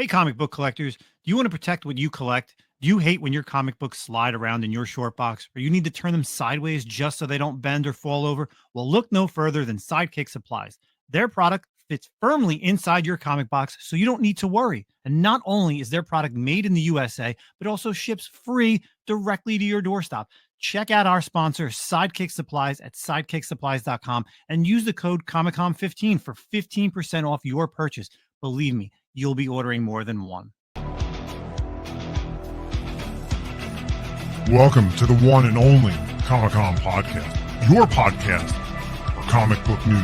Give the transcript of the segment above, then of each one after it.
Hey, comic book collectors, do you want to protect what you collect? Do you hate when your comic books slide around in your short box, or you need to turn them sideways just so they don't bend or fall over? Well, look no further than Sidekick Supplies. Their product fits firmly inside your comic box, so you don't need to worry. And not only is their product made in the USA, but also ships free directly to your doorstep. Check out our sponsor, Sidekick Supplies, at sidekicksupplies.com and use the code ComicCom15 for 15% off your purchase. Believe me, you'll be ordering more than one. Welcome to the one and only Comic-Con Podcast, your podcast for comic book news,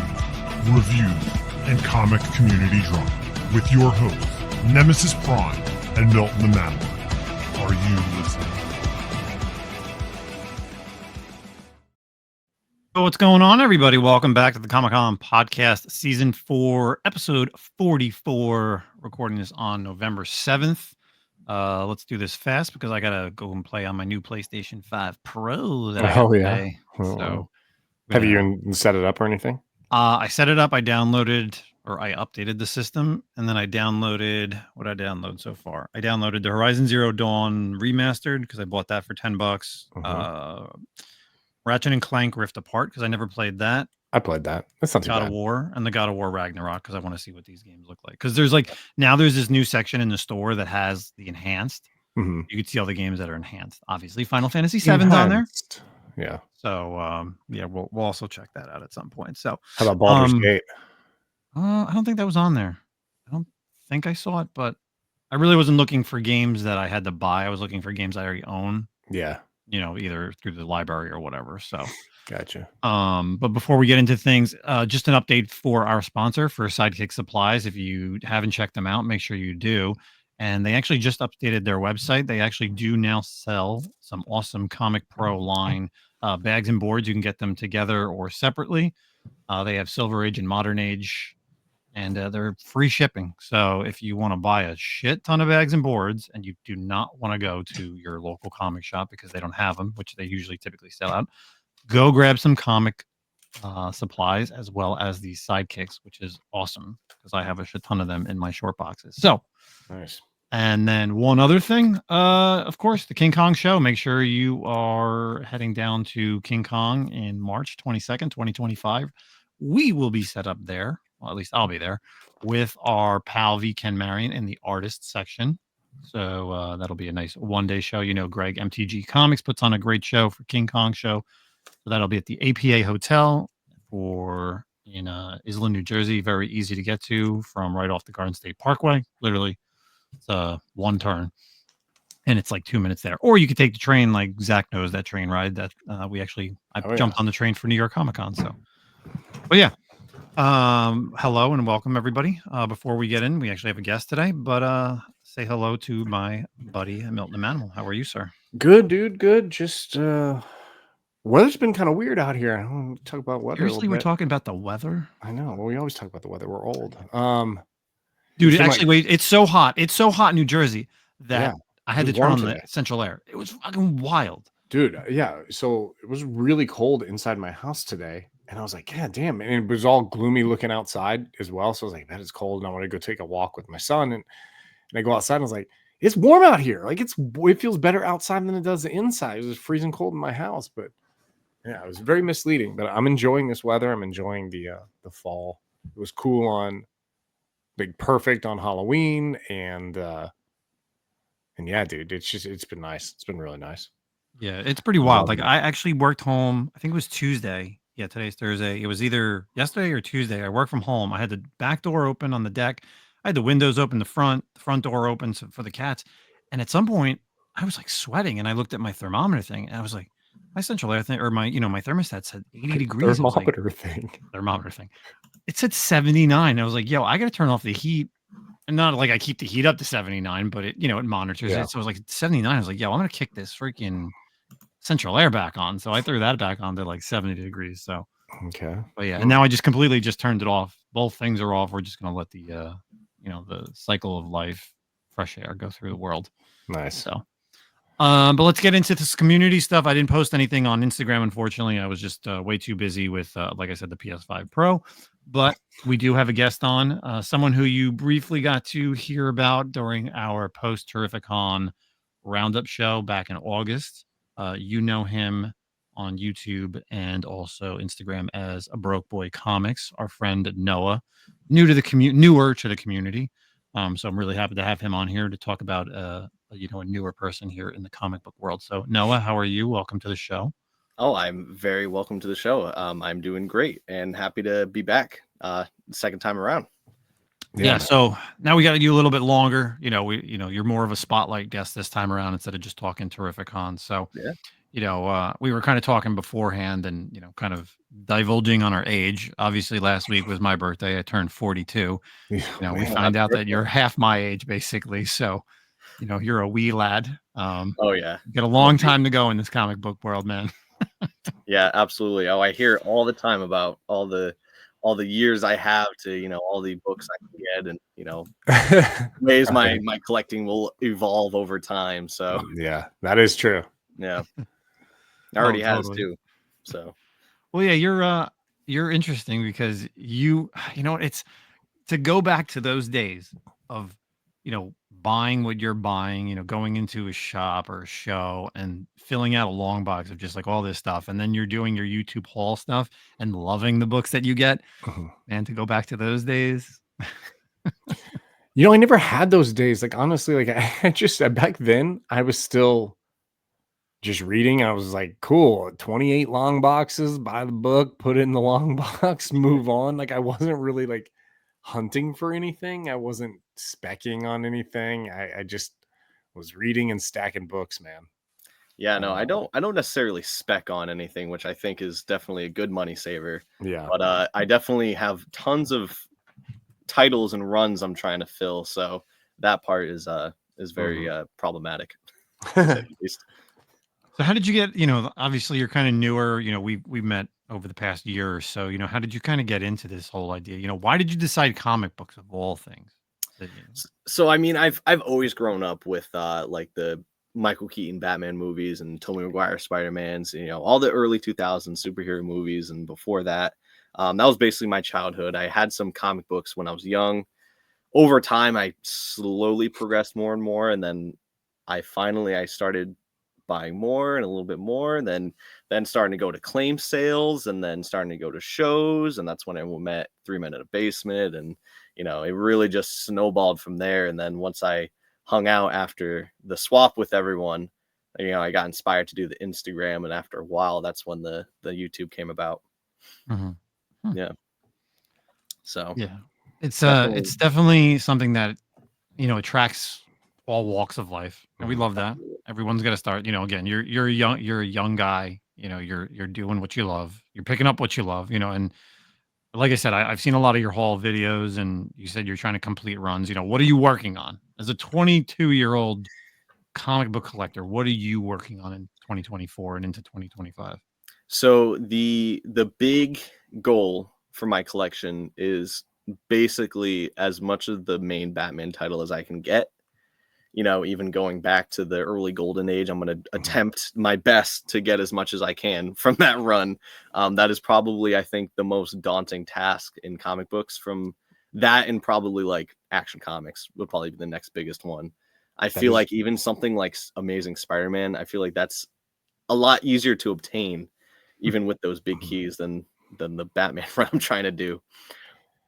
reviews, and comic community drama, with your hosts, Nemesis Prime and Milton the Manimal. Are you listening? So what's going on, everybody? Welcome back to the Comic-Con Podcast, Season 4, Episode 44. Recording this on November 7th. Let's do this fast because I gotta go and play on my new PlayStation 5 Pro that I got today. So, have you even set it up or anything? I set it up. I downloaded, or I updated the system, and then I downloaded what I downloaded so far. I downloaded the Horizon Zero Dawn remastered because I bought that for $10. Ratchet and Clank Rift Apart because I never played that. I played that. That's not too bad. God of War and the God of War Ragnarok because I want to see what these games look like. Because there's there's this new section in the store that has the enhanced. Mm-hmm. You can see all the games that are enhanced. Obviously, Final Fantasy VII's on there. Yeah. So we'll also check that out at some point. So how about Baldur's Gate? I don't think that was on there. I don't think I saw it, but I really wasn't looking for games that I had to buy. I was looking for games I already own. Yeah. You know, either through the library or whatever. So gotcha. But before we get into things, just an update for our sponsor for Sidekick Supplies. If you haven't checked them out, make sure you do. And they actually just updated their website. They actually do now sell some awesome Comic Pro line bags and boards. You can get them together or separately. They have Silver Age and Modern Age, and they're free shipping. So if you want to buy a shit ton of bags and boards and you do not want to go to your local comic shop because they don't have them, which they usually typically sell out, go grab some comic supplies as well as these sidekicks, which is awesome because I have a shit ton of them in my short boxes. So nice. And then one other thing, of course, the King Kong show. Make sure you are heading down to King Kong in March 22nd, 2025. We will be set up there. Well, at least I'll be there with our pal V. Ken Marion in the artist section. So that'll be a nice one-day show. You know, Greg MTG Comics puts on a great show for King Kong show. So that'll be at the APA Hotel in Island, New Jersey. Very easy to get to from right off the Garden State Parkway. Literally, it's one turn. And it's like 2 minutes there. Or you could take the train, like Zack knows that train ride that I jumped on the train for New York Comic Con. So, but yeah. Hello and welcome everybody. Before we get in, we actually have a guest today, but say hello to my buddy Milton the Manimal. How are you, sir? Good, dude. Good. Just weather's been kind of weird out here. I don't want to talk about weather. Seriously, we're talking about the weather. I know. Well, we always talk about the weather. We're old. Dude, actually, wait. It's so hot. It's so hot in New Jersey that I had to turn on the central air. It was fucking wild, dude. Yeah. So it was really cold inside my house today. And I was like, God damn. And it was all gloomy looking outside as well. So I was like, that is cold. And I want to go take a walk with my son. And I go outside and I was like, it's warm out here. Like it feels better outside than it does inside. It was freezing cold in my house. But yeah, it was very misleading. But I'm enjoying this weather. I'm enjoying the fall. It was cool on perfect on Halloween. And yeah, dude, it's been nice. It's been really nice. Yeah, it's pretty wild. Like I actually worked home. I think it was Tuesday. Yeah, today's Thursday. It was either yesterday or Tuesday. I worked from home. I had the back door open on the deck. I had the windows open, the front door open for the cats. And at some point, I was like sweating, and I looked at my thermometer thing, and I was like, my central air thing, or my thermostat said 80 degrees. Thermometer thing. It said 79. I was like, yo, I got to turn off the heat. And not like I keep the heat up to 79, but it monitors it. So it was like 79. I was like, yo, I'm going to kick this freaking central air back on. So I threw that back on to like 70 degrees. So okay. But yeah, and now I just completely just turned it off. Both things are off. We're just gonna let the the cycle of life, fresh air, go through the world. Nice. So but let's get into this community stuff. I didn't post anything on Instagram, unfortunately. I was just way too busy with like I said, the PS5 Pro. But we do have a guest on, someone who you briefly got to hear about during our post Terrificon roundup show back in August. You know him on YouTube and also Instagram as a Broke Boy Comics. Our friend Noah, newer to the community. So I'm really happy to have him on here to talk about a newer person here in the comic book world. So Noah, how are you? Welcome to the show. Oh, I'm very welcome to the show. I'm doing great and happy to be back second time around. Yeah, so now we got you a little bit longer. You're more of a spotlight guest this time around instead of just talking Terrificon. So, yeah, we were kind of talking beforehand and, kind of divulging on our age. Obviously, last week was my birthday. I turned 42. We find out that you're half my age, basically. So, you're a wee lad. Oh, yeah. You got a long time to go in this comic book world, man. Yeah, absolutely. Oh, I hear all the time about all the years I have to, all the books I can get and, ways my collecting will evolve over time. So yeah, that is true. Yeah. It already has totally. too. So well, yeah, you're interesting because it's to go back to those days of, buying what you're buying, going into a shop or a show and filling out a long box of just like all this stuff. And then you're doing your YouTube haul stuff and loving the books that you get. And to go back to those days. I never had those days. Like, honestly, like I just back then I was still just reading. I was like, cool, 28 long boxes, buy the book, put it in the long box, move on. Like, I wasn't really like hunting for anything. I wasn't specking on anything. I just was reading and stacking books, man. Yeah, no, I don't necessarily spec on anything, which I think is definitely a good money saver. Yeah. But I definitely have tons of titles and runs I'm trying to fill. So that part is very problematic. At least. So how did you get, obviously you're kind of newer, we met over the past year or so, how did you kind of get into this whole idea? Why did you decide comic books of all things? So I mean, I've always grown up with like the Michael Keaton Batman movies and Tobey Maguire Spider-Mans, all the early 2000s superhero movies. And before that, that was basically my childhood. I had some comic books when I was young. Over time, I slowly progressed more and more. And then I started buying more and a little bit more, and then starting to go to claim sales and then starting to go to shows. And that's when I met Three Men in a Basement. And, it really just snowballed from there. And then once I hung out after the swap with everyone, I got inspired to do the Instagram. And after a while, that's when the YouTube came about. Yeah. So yeah, it's definitely something that, attracts all walks of life. And we love that. Everyone's got to start, again, you're a young guy, you're doing what you love. You're picking up what you love, and like I said, I've seen a lot of your haul videos and you said you're trying to complete runs. What are you working on as a 22-year-old comic book collector? What are you working on in 2024 and into 2025? So the big goal for my collection is basically as much of the main Batman title as I can get. Even going back to the early golden age, I'm going to attempt my best to get as much as I can from that run. That is probably, I think, the most daunting task in comic books. From that and probably like Action Comics would probably be the next biggest one. I feel like even something like Amazing Spider-Man, I feel like that's a lot easier to obtain, even with those big keys than the Batman run I'm trying to do.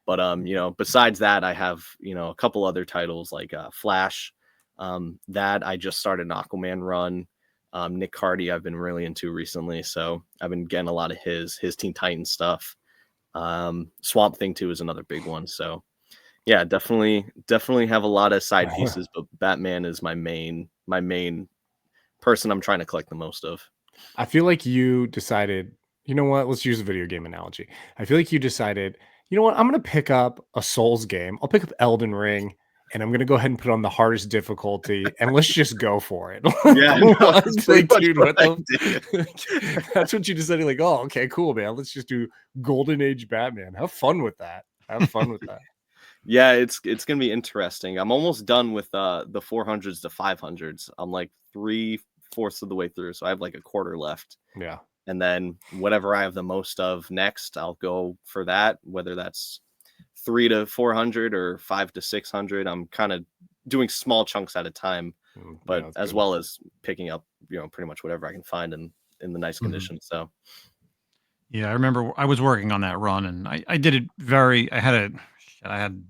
But besides that, I have a couple other titles like Flash. That I just started an Aquaman run. Nick Cardy I've been really into recently, so I've been getting a lot of his Teen Titans stuff. Swamp Thing 2 is another big one. So yeah, definitely have a lot of side pieces, but Batman is my main person I'm trying to collect the most of. I feel like you decided, let's use a video game analogy. I feel like you decided, I'm going to pick up a Souls game. I'll pick up Elden Ring. And I'm going to go ahead and put on the hardest difficulty and let's just go for it. Yeah, no, that's what you decided. Like, oh, okay, cool, man. Let's just do Golden Age Batman. Have fun with that. Yeah, it's going to be interesting. I'm almost done with the 400s to 500s. I'm like 3/4 of the way through. So I have like a quarter left. Yeah. and then whatever I have the most of next, I'll go for that, whether that's 300 to 400 or 500 to 600. I'm kind of doing small chunks at a time, but Yeah, as well as picking up, pretty much whatever I can find in the nice condition. So Yeah, I remember I was working on that run, and I did it I had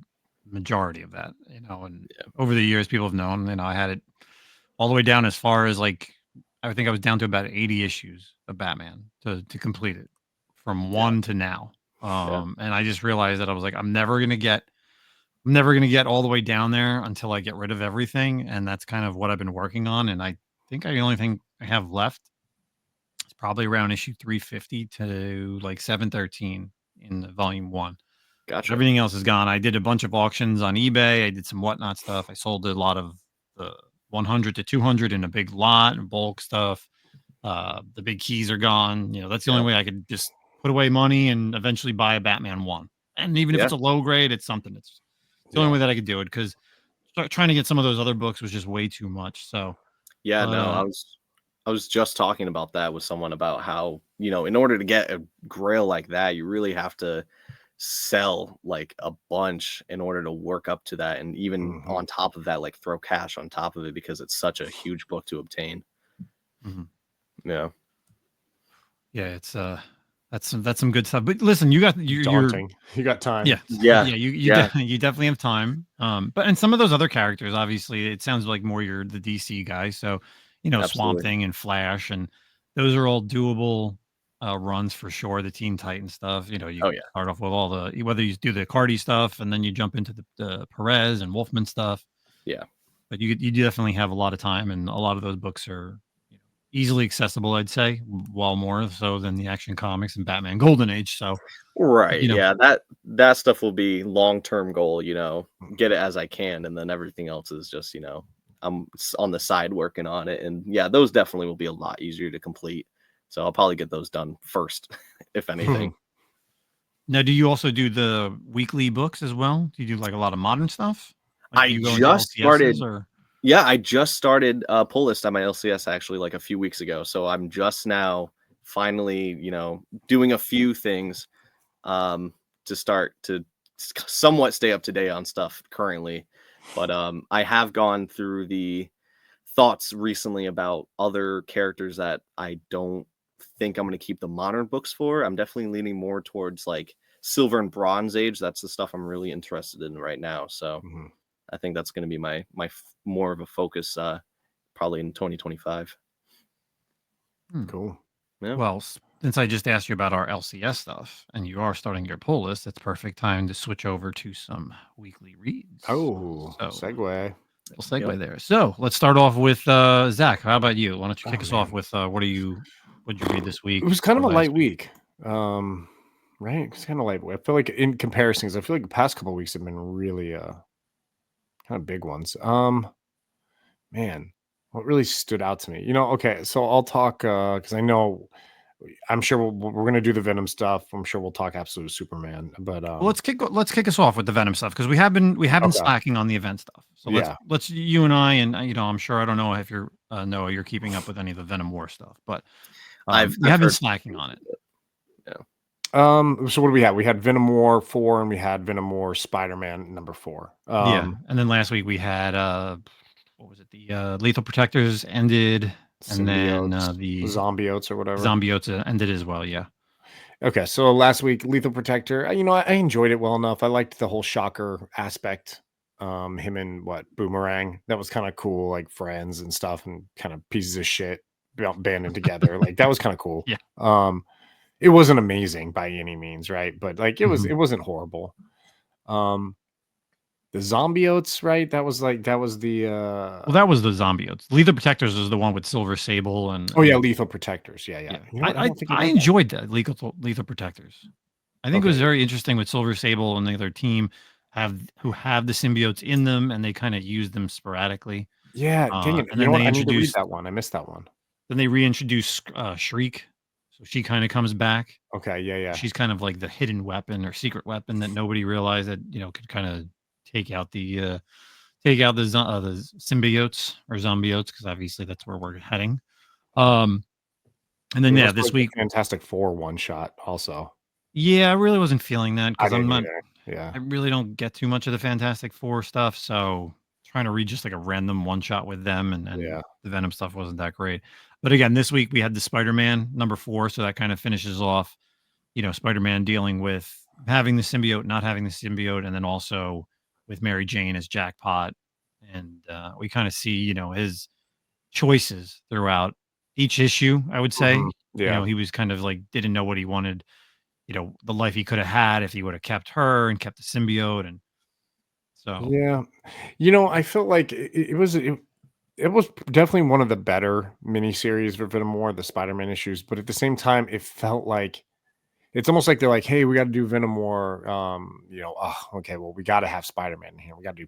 majority of that, and over the years people have known, I had it all the way down as far as like I think I was down to about 80 issues of Batman to complete it from one to now. And I just realized that I was like, I'm never gonna get all the way down there until I get rid of everything, and that's kind of what I've been working on. And I think the only thing I have left is probably around issue 350 to like 713 in the volume 1. gotcha. Everything else is gone. I did a bunch of auctions on eBay. I did some whatnot stuff. I sold a lot of the 100 to 200 in a big lot and bulk stuff. The big keys are gone. That's the only way I could just put away money and eventually buy a Batman 1. And even if it's a low grade, it's something. It's the only way that I could do it, because trying to get some of those other books was just way too much. So I was just talking about that with someone about how, in order to get a grail like that, you really have to sell like a bunch in order to work up to that, and even on top of that, like throw cash on top of it, because it's such a huge book to obtain. Yeah, it's that's some good stuff. But listen, you got you got time. You definitely have time. And some of those other characters, obviously, it sounds like more you're the DC guy, so Absolutely. Swamp Thing and Flash, and those are all doable runs for sure. The Teen Titan stuff, you start off with all the, whether you do the Cardi stuff and then you jump into the Perez and Wolfman stuff. Yeah, but you definitely have a lot of time, and a lot of those books are easily accessible, I'd say, while more so than the Action Comics and Batman Golden Age. So right, that stuff will be long-term goal, get it as I can, and then everything else is just, I'm on the side working on it, and those definitely will be a lot easier to complete. So I'll probably get those done first, if anything. Now, do you also do the weekly books as well? Do you do like a lot of modern stuff? Like, I just started. Yeah, I just started pull list on my LCS actually like a few weeks ago. So I'm just now finally, doing a few things to start to somewhat stay up to date on stuff currently. But I have gone through the thoughts recently about other characters that I don't think I'm going to keep the modern books for. I'm definitely leaning more towards like Silver and Bronze Age. That's the stuff I'm really interested in right now. So I think that's going to be my more of a focus probably in 2025. Cool. Yeah. Well, since I just asked you about our LCS stuff and you are starting your pull list, it's perfect time to switch over to some weekly reads. Oh, so, segue. Little segue there. So let's start off with Zach. How about you? Why don't you kick us off with what did you read this week? It was kind of a light week. Right? It's kind of light. I feel like in comparisons, I feel like the past couple of weeks have been really kind of big ones. Man, what really stood out to me? Okay, so I'll talk because I'm sure we're going to do the Venom stuff. I'm sure we'll talk Absolute Superman, but let's kick us off with the Venom stuff, because we have been slacking on the event stuff. So let's you and I, and I'm sure, I don't know if you're Noah, you're keeping up with any of the Venom War stuff, but we have been slacking on it. So what do we have? We had Venom War 4 and we had Venom War Spider-Man number 4. And then last week we had what was it? The Lethal Protectors ended, and then the Zombiotes or whatever. Zombiotes ended as well. Yeah. Okay, so last week Lethal Protector, I enjoyed it well enough. I liked the whole Shocker aspect. Him and Boomerang, that was kind of cool, like friends and stuff, and kind of pieces of shit banding together. Like that was kind of cool. Yeah. It wasn't amazing by any means, right? But like it wasn't horrible. The Zombiotes, right? That was the well, that was the Zombiotes. Lethal Protectors was the one with Silver Sable and Lethal Protectors. Yeah. I enjoyed that Lethal Protectors. I think it was very interesting with Silver Sable and the other team who have the symbiotes in them, and they kind of use them sporadically. Yeah, dang it. And then I need to read that one. I missed that one. Then they reintroduce Shriek. So she kind of comes back. Okay, yeah. She's kind of like the hidden weapon or secret weapon that nobody realized that could kind of take out the symbiotes or zombiotes, because obviously that's where we're heading. And then It yeah, was this like week, the Fantastic Four one shot also. yeah, I really wasn't feeling that I because I'm didn't not. either. Yeah. I really don't get too much of the Fantastic Four stuff, so trying to read just like a random one shot with them and Yeah. the Venom stuff wasn't that great. But again, this week we had the Spider-Man number 4, so that kind of finishes off, Spider-Man dealing with having the symbiote, not having the symbiote, and then also with Mary Jane as Jackpot, and we kind of see his choices throughout each issue. I would say, Yeah. he was kind of like didn't know what he wanted, the life he could have had if he would have kept her and kept the symbiote, and so. Yeah. I felt like it was definitely one of the better miniseries for Venom War, the Spider-Man issues, but at the same time, it felt like it's almost like they're like, "Hey, we got to do Venom War." Okay, well, we got to have Spider-Man in here. We got to do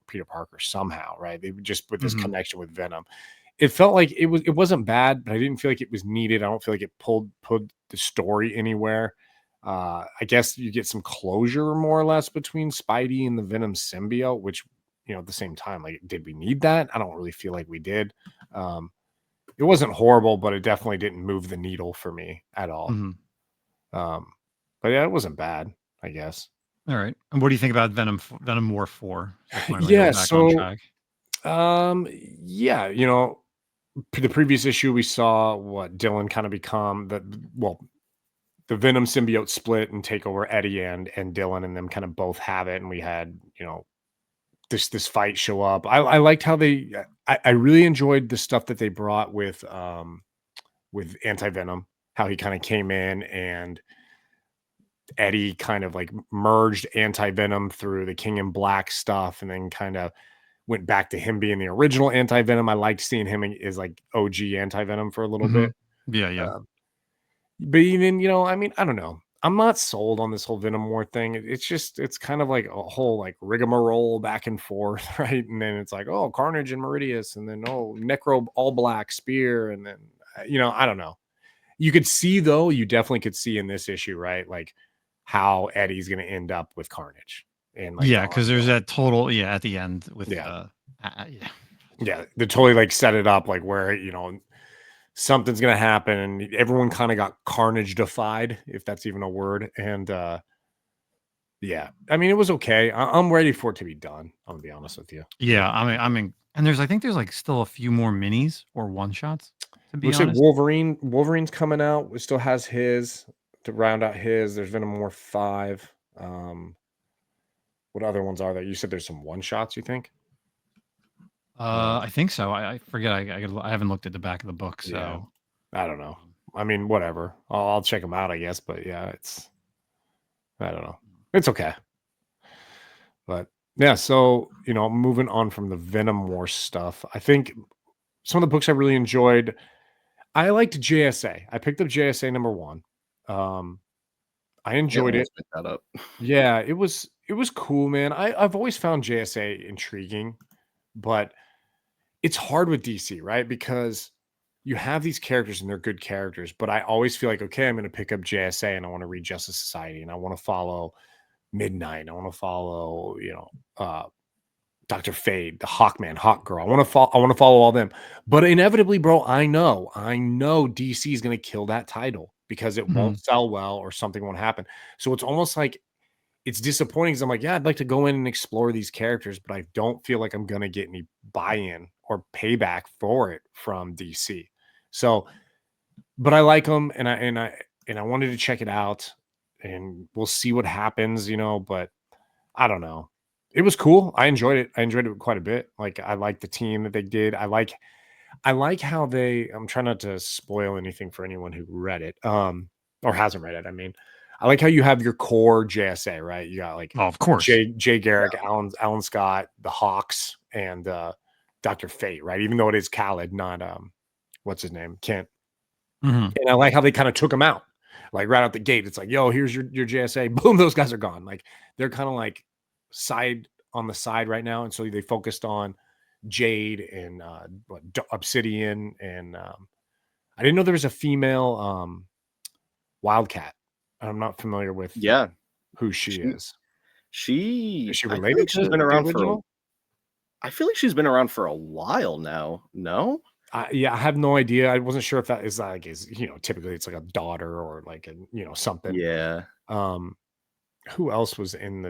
Peter Parker somehow, right? They just with this Mhm. connection with Venom. It felt like it wasn't bad, but I didn't feel like it was needed. I don't feel like it pulled the story anywhere. I guess you get some closure more or less between Spidey and the Venom symbiote, which at the same time, like, did we need that? I don't really feel like we did. Um, it wasn't horrible, but it definitely didn't move the needle for me at all. Mhm. Um, but yeah, it wasn't bad, I guess. All right. And what do you think about Venom War 4? So finally we're Yeah. back on So, track. yeah, the previous issue we saw what Dylan kind of become the Venom symbiote split and take over Eddie and Dylan and them kind of both have it, and we had this fight show up. I liked how I really enjoyed the stuff that they brought with Anti Venom, how he kind of came in and Eddie kind of like merged Anti Venom through the King in Black stuff, and then kind of went back to him being the original Anti Venom. I liked seeing him as like OG Anti Venom for a little bit. Mhm. Yeah, yeah. But even, I mean, I don't know. I'm not sold on this whole Venom War thing. It's kind of like a whole like rigmarole back and forth, right? And then it's like, oh, Carnage and Meridius, and then oh, Necro All Black Spear, and then I don't know. You could see though, you definitely could see in this issue, right? Like how Eddie's going to end up with Carnage and like the Yeah, because there's ongoing. that total at the end with Yeah, yeah. yeah, they totally like set it up like where something's gonna happen, and everyone kind of got carnage defied, if that's even a word. And yeah, I mean, it was okay. I'm ready for it to be done. I'm gonna be honest with you. Yeah, I mean, and I think there's like still a few more minis or one shots, to be Looks like honest. Wolverine's coming out. It still has his to round out his. There's Venom War 5. What other ones are there? You said there's some one shots, you think? I think so. I forget. I haven't looked at the back of the book, Yeah, so. I don't know. I mean, whatever. I'll check them out, I guess. But yeah, I don't know. It's okay. But yeah, so moving on from the Venom War stuff, I think some of the books I really enjoyed. I liked JSA. I picked up JSA #1. I Yeah, enjoyed it. let's pick that up. Yeah, it was cool, man. I've always found JSA intriguing, but it's hard with DC, right? Because you have these characters and they're good characters, but I always feel like, okay, I'm going to pick up JSA and I want to read Justice Society and I want to follow Midnight. I want to follow, Dr. Fade, the Hawkman, Hawk Girl. I want to follow all them. But inevitably, bro, I know DC is going to kill that title because it won't Mhm. sell well or something won't happen. So it's almost like it's disappointing because I'm like, yeah, I'd like to go in and explore these characters, but I don't feel like I'm gonna get any buy-in or payback for it from DC. So, but I like them, and I wanted to check it out, and we'll see what happens, But I don't know. It was cool. I enjoyed it. I enjoyed it quite a bit. Like I like the team that they did. I like how they. I'm trying not to spoil anything for anyone who read it, or hasn't read it. I mean, I like how you have your core JSA, right? You got like Oh, of course. Jay Garrick, Alan Scott, the Hawks, and Dr. Fate, right? Even though it is Khaled, not what's his name, Kent. Mhm. And I like how they kind of took him out, like right out the gate. It's like, yo, here's your JSA. Boom, those guys are gone. Like they're kind of like side on the side right now, and so they focused on Jade and Obsidian, and I didn't know there was a female Wildcat. I'm not familiar with Yeah, who she she is. she Is she I feel related like she's to been the around for original? I feel like she's been around for a while now. No? Yeah, I have no idea. I wasn't sure if that is like typically it's like a daughter or like something. Yeah. Who else was in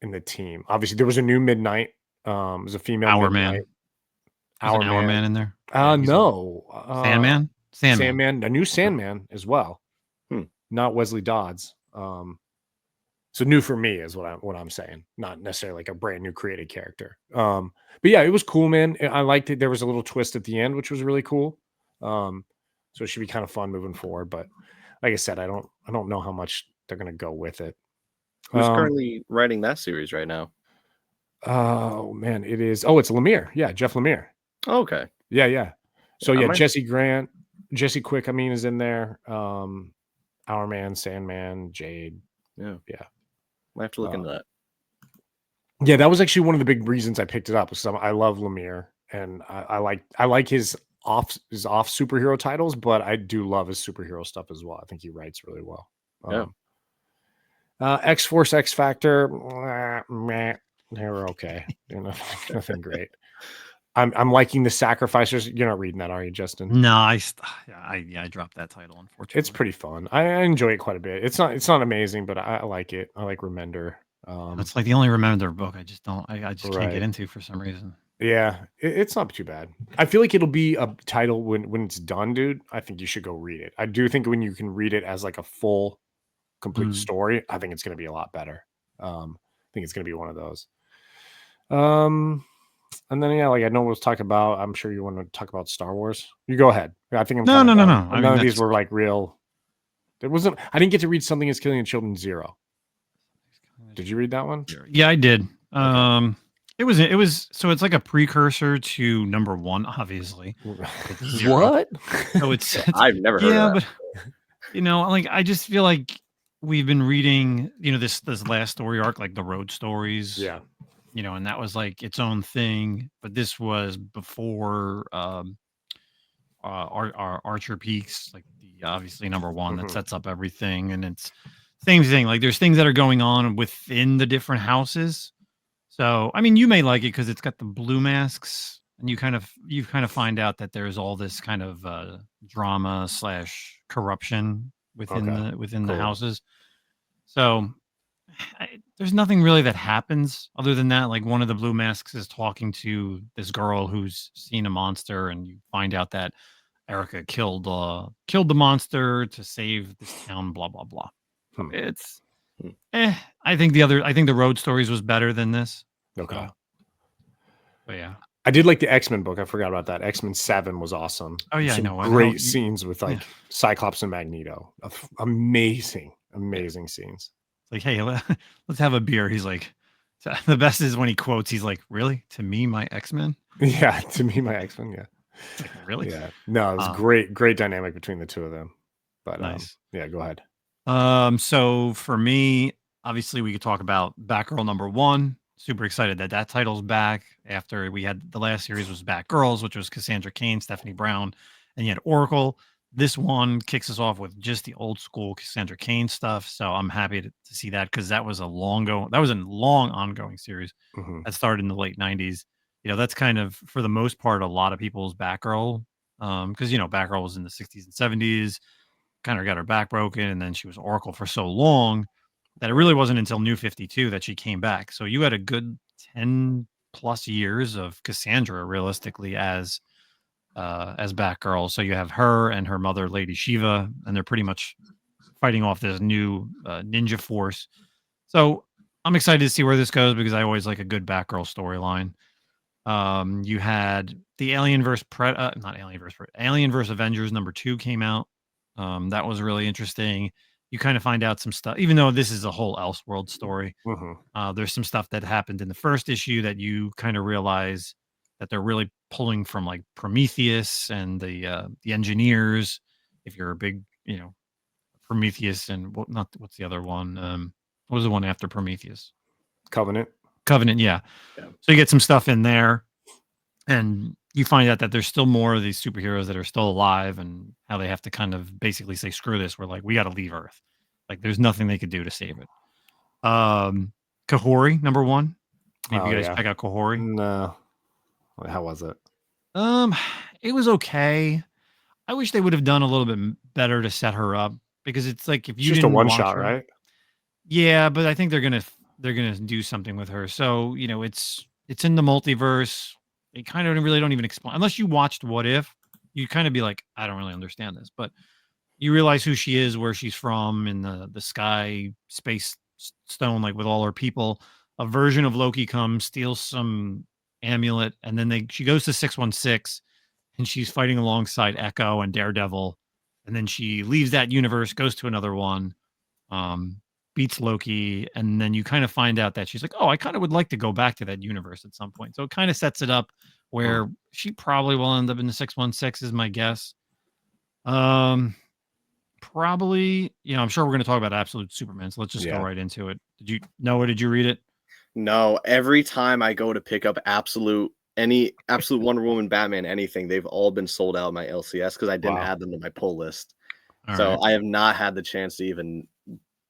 the team? Obviously, there was a new Midnight. It was a female Hour Midnight. Man. There's an Hour Man in there. Yeah, he's No. Sandman. Sandman. A new Sandman as well. Hmm. Not Wesley Dodds. So new for me is what I'm saying. Not necessarily like a brand new created character. But yeah, it was cool, man. I liked it. There was a little twist at the end, which was really cool. So it should be kind of fun moving forward. But like I said, I don't know how much they're gonna go with it. Who's currently writing that series right now? Oh man, it's Lemire. Yeah, Jeff Lemire. Oh, okay. Yeah. So I yeah, might- Jesse Quick, is in there. Our Man, Sandman, Jade. Yeah. Yeah. I have to look into that. Yeah, that was actually one of the big reasons I picked it up. Because I love Lemire, and I like his off superhero titles, but I do love his superhero stuff as well. I think he writes really well. X-Force, X Factor, they're okay. They're nothing great. I'm liking the Sacrificers. You're not reading that, are you, Justin? No, I dropped that title, unfortunately. It's pretty fun. I enjoy it quite a bit. It's not amazing, but I like it. I like Remender. It's like the only Remender book I just can't Right. get into for some reason. Yeah, it's not too bad. I feel like it'll be a title when it's done, dude. I think you should go read it. I do think when you can read it as like a full, complete story, I think it's going to be a lot better. I think it's going to be one of those. And then yeah, like I know we'll talk about. I'm sure you want to talk about Star Wars. You go ahead. I think I'm No. None of these were like real. There wasn't. I didn't get to read Something Is Killing the Children 0. Did you read that one? Yeah, I did. Okay. It was so it's like a precursor to number 1, obviously. What? So it's I've never heard of that. But like I just feel like we've been reading, this last story arc, like the Road Stories. Yeah. And that was like its own thing, but this was before our Archer Peaks, like the obviously number 1 that sets up everything, and it's same thing. Like there's things that are going on within the different houses. So I mean, you may like it because it's got the blue masks, and you kind of find out that there's all this kind of drama / corruption within the houses. So there's nothing really that happens other than that. Like one of the blue masks is talking to this girl who's seen a monster, and you find out that Erica killed the monster to save this town. Blah blah blah. It's I think the Road Stories was better than this. Okay. But yeah. I did like the X-Men book. I forgot about that. X-Men 7 was awesome. Oh yeah, Some I know. Great scenes with like Cyclops and Magneto. Amazing scenes. Like, hey, let's have a beer. He's like, the best is when he quotes. He's like, really? To me, my X-Men? Yeah, to me, my X-Men. Yeah. Like, really? Yeah. No, it was great dynamic between the two of them. But nice. Yeah, go ahead. So for me, obviously, we could talk about Batgirl number 1. Super excited that title's back after we had the last series was Batgirls, which was Cassandra Cain, Stephanie Brown, and you had Oracle. This one kicks us off with just the old school Cassandra Cain stuff. So I'm happy to see that because that was a long ongoing series that started in the late 90s. That's kind of, for the most part, a lot of people's Batgirl. Because, Batgirl was in the 60s and 70s, kind of got her back broken, and then she was Oracle for so long that it really wasn't until New 52 that she came back. So you had a good 10 plus years of Cassandra realistically as Batgirl. So you have her and her mother, Lady Shiva, and they're pretty much fighting off this new ninja force. So I'm excited to see where this goes because I always like a good Batgirl storyline. You had the Alienverse Avengers number 2 came out. That was really interesting. You kind of find out some stuff, even though this is a whole Elseworld story. There's some stuff that happened in the first issue that you kind of realize that they're really pulling from like Prometheus and the engineers. If you're a big, Prometheus and what's the other one? What was the one after Prometheus? Covenant, yeah. So you get some stuff in there, and you find out that there's still more of these superheroes that are still alive, and how they have to kind of basically say, screw this. We're like, we got to leave Earth. Like there's nothing they could do to save it. Kahori, number 1. Maybe you guys check out Kahori. No. How was it? it was okay. I wish they would have done a little bit better to set her up, because it's like if It's you just a didn't one watch shot, her, right? yeah, but I think they're gonna do something with her. So it's in the multiverse. They kind of really don't even explain, unless you watched What If. You kind of be like, I don't really understand this, but you realize who she is, where she's from, in the sky space stone, like with all her people. A version of Loki comes, steals some amulet, and then she goes to 616, and she's fighting alongside Echo and Daredevil, and then she leaves that universe, goes to another one, um, beats Loki, and then you kind of find out that she's like, oh, I kind of would like to go back to that universe at some point. So it kind of sets it up where she probably will end up in the 616, is my guess. Probably, I'm sure we're going to talk about Absolute Superman, so let's just go right into it. Did you know it? Did you read it? No, every time I go to pick up any Absolute Wonder Woman, Batman, anything, they've all been sold out of my LCS because I didn't add them to my pull list. So I have not had the chance to even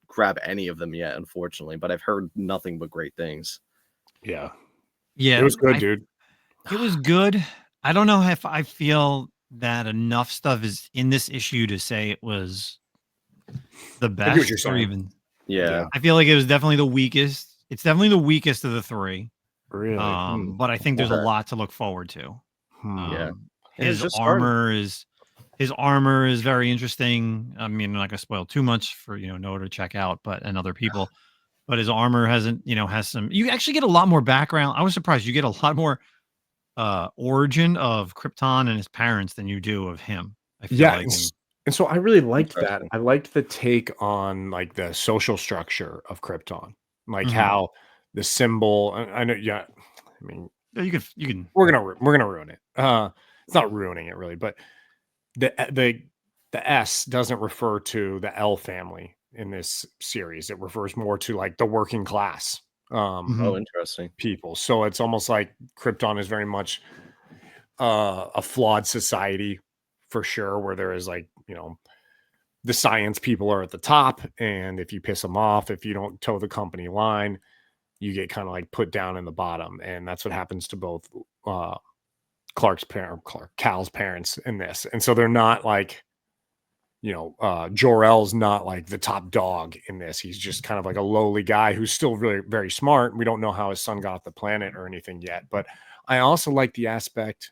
grab any of them yet, unfortunately, but I've heard nothing but great things. Yeah. Yeah. It was good, dude. It was good. I don't know if I feel that enough stuff is in this issue to say it was the best. I get what you're saying. Or even, yeah. I feel like it was definitely the weakest. It's definitely the weakest of the three. Really? But I think there's a lot to look forward to. Yeah. His armor is very interesting. I mean, I'm not gonna spoil too much for Noah to check out, and other people. But his armor has some. You actually get a lot more background. I was surprised. You get a lot more origin of Krypton and his parents than you do of him. I feel like. And so I really liked that. I liked the take on like the social structure of Krypton, like how the symbol. I know, yeah. I mean, you can. We're gonna ruin it. It's not ruining it really, but the S doesn't refer to the L family in this series. It refers more to like the working class. Oh, interesting. People. So it's almost like Krypton is very much a flawed society for sure, where there is like, the science people are at the top, and if you piss them off, if you don't toe the company line, you get kind of like put down in the bottom. And that's what happens to both Cal's parents in this. And so they're not like, Jor-El's not like the top dog in this. He's just kind of like a lowly guy who's still really very smart. We don't know how his son got off the planet or anything yet, but I also like the aspect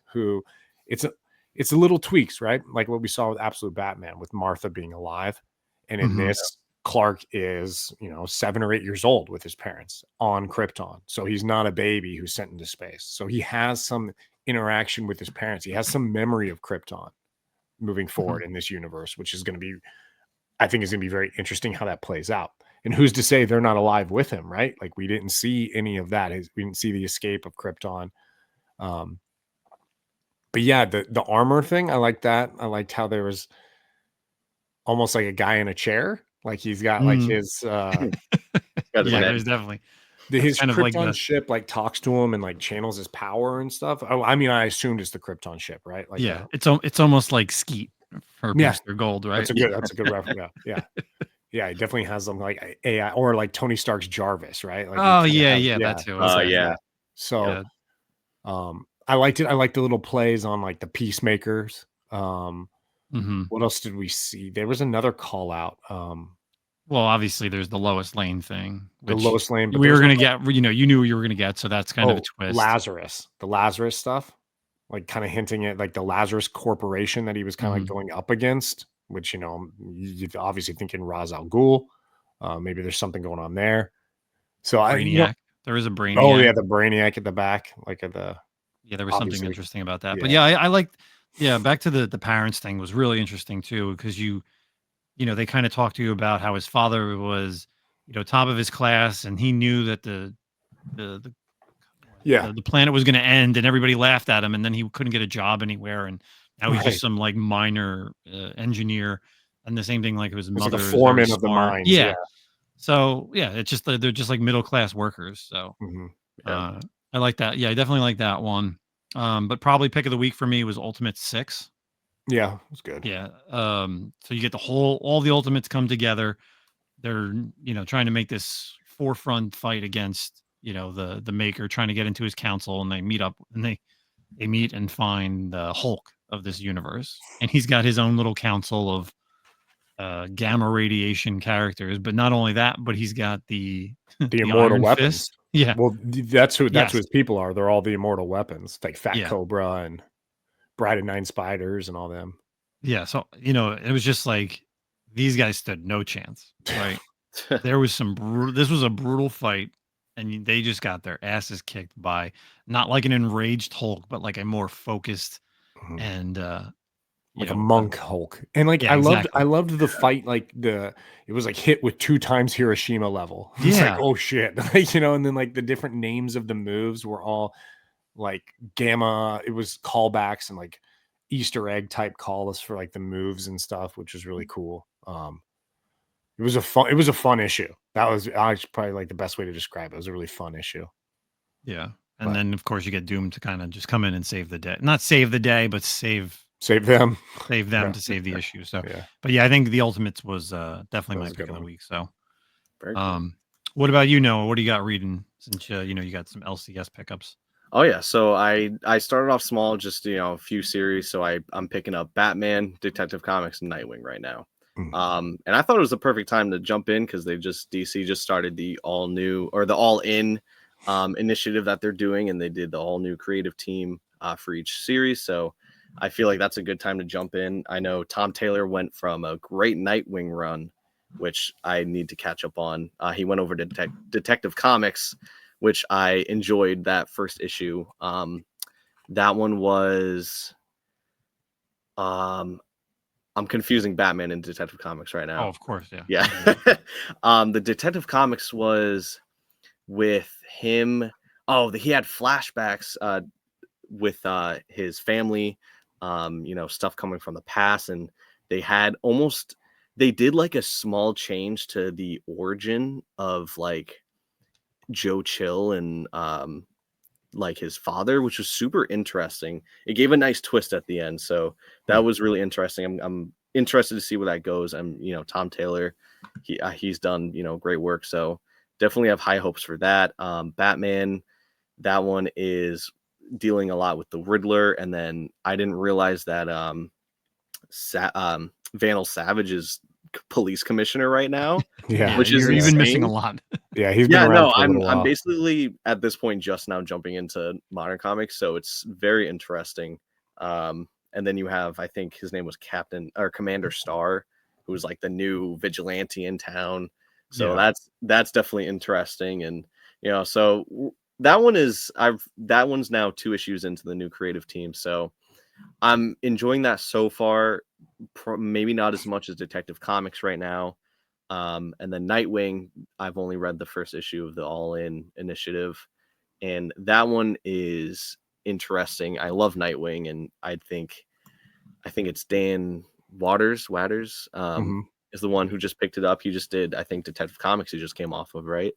it's a little tweaks, right? Like what we saw with Absolute Batman with Martha being alive. And in this, Clark is, 7 or 8 years old with his parents on Krypton. So he's not a baby who's sent into space. So he has some interaction with his parents. He has some memory of Krypton moving forward in this universe, which is going to be, I think is going to be very interesting how that plays out. And who's to say they're not alive with him, right? Like we didn't see any of that. We didn't see the escape of Krypton. But yeah, the armor thing, I like that. I liked how there was almost like a guy in a chair. Like he's got like his there's definitely his kind Krypton like ship like talks to him and like channels his power and stuff. Oh, I mean, I assumed it's the Krypton ship, right? Like it's almost like Skeet for Booster Gold, right? That's a good reference. Yeah. Yeah, it definitely has them like AI or like Tony Stark's Jarvis, right? Like that too. So I liked it. I liked the little plays on like the peacemakers. What else did we see? There was another call out. Well, obviously there's the Lois Lane thing. The Lois Lane, but we were going to get, you knew you were going to get, so that's kind of a twist. The Lazarus stuff, like kind of hinting at like the Lazarus Corporation that he was kind of like going up against, which, you're obviously thinking Ra's al Ghul. Maybe there's something going on there. So Brainiac. There is a Brainiac. Oh yeah, the Brainiac at the back, like at the. Yeah, there was something interesting about that. But yeah, I like. Yeah, back to the parents thing was really interesting too, because they kind of talked to you about how his father was, top of his class, and he knew that the planet was going to end, and everybody laughed at him, and then he couldn't get a job anywhere, and now he's just some like minor engineer, and the same thing like his mother, like a foreman of the mines. Yeah. So yeah, it's just they're just like middle class workers. So I like that. Yeah, I definitely like that one. But probably pick of the week for me was Ultimate 6. Yeah, it's good. Yeah. So you get all the Ultimates come together. They're, trying to make this forefront fight against, the Maker, trying to get into his council, and they meet up and they meet and find the Hulk, of this universe, and he's got his own little council of gamma radiation characters. But not only that, but he's got the immortal Iron weapons. Fist. Yeah, Well, that's who Yes. his people are. They're all the immortal weapons, like Fat Yeah. Cobra and Bride of Nine Spiders and all them. yeah. So it was just like these guys stood no chance, right? There was this was a brutal fight, and they just got their asses kicked by not like an enraged Hulk, but like a more focused Mhm. and Like a monk Hulk. And like Yeah, I exactly. loved the fight, like it was like hit with 2 times Hiroshima level. It's Yeah. like, oh shit. Like, and then like the different names of the moves were all like gamma. It was callbacks and like Easter egg type calls for like the moves and stuff, which was really cool. It was a fun issue. That was probably like the best way to describe it. It was a really fun issue. Yeah. And But- then of course you get Doom to kind of just come in and save the day. Not save the day, but save them. them Yeah. to save the issue. So Yeah. but yeah, I think the Ultimates was definitely That my was a pick good of the one. week. So Very cool. what about you, Noah? What do you got reading since you got some LCS pickups? Oh yeah, so I started off small, just a few series. So I'm picking up Batman, Detective Comics, and Nightwing right now. Mhm. And I thought it was the perfect time to jump in because DC just started the all new or the all in initiative that they're doing, and they did the all new creative team for each series. So I feel like that's a good time to jump in. I know Tom Taylor went from a great Nightwing run, which I need to catch up on. He went over to Detective Comics, which I enjoyed that first issue. That one was I'm confusing Batman and Detective Comics right now. Oh, of course, yeah. Yeah. The Detective Comics was with him. Oh, he had flashbacks with his family, stuff coming from the past, and they did like a small change to the origin of like Joe Chill and like his father, which was super interesting. It gave a nice twist at the end, so that was really interesting. I'm interested to see where that goes. And Tom Taylor, he's done great work, so definitely have high hopes for that. Batman, that one is dealing a lot with the Riddler, and then I didn't realize that Vandal Savage is police commissioner right now. Yeah. Which is you've been missing a insane. lot. Yeah, he's been around for a little I'm while. basically at this point just now jumping into modern comics, so it's very interesting. And then you have, I think his name was Commander Star, who was like the new vigilante in town. So Yeah. that's definitely interesting, and so that one's now 2 issues into the new creative team, so I'm enjoying that so far. Maybe not as much as Detective Comics right now. And then Nightwing, I've only read the first issue of the All In initiative, and that one is interesting. I love Nightwing, and I think it's Dan Waters is the one who just picked it up. He just did, I think, Detective Comics. He just came off of, right?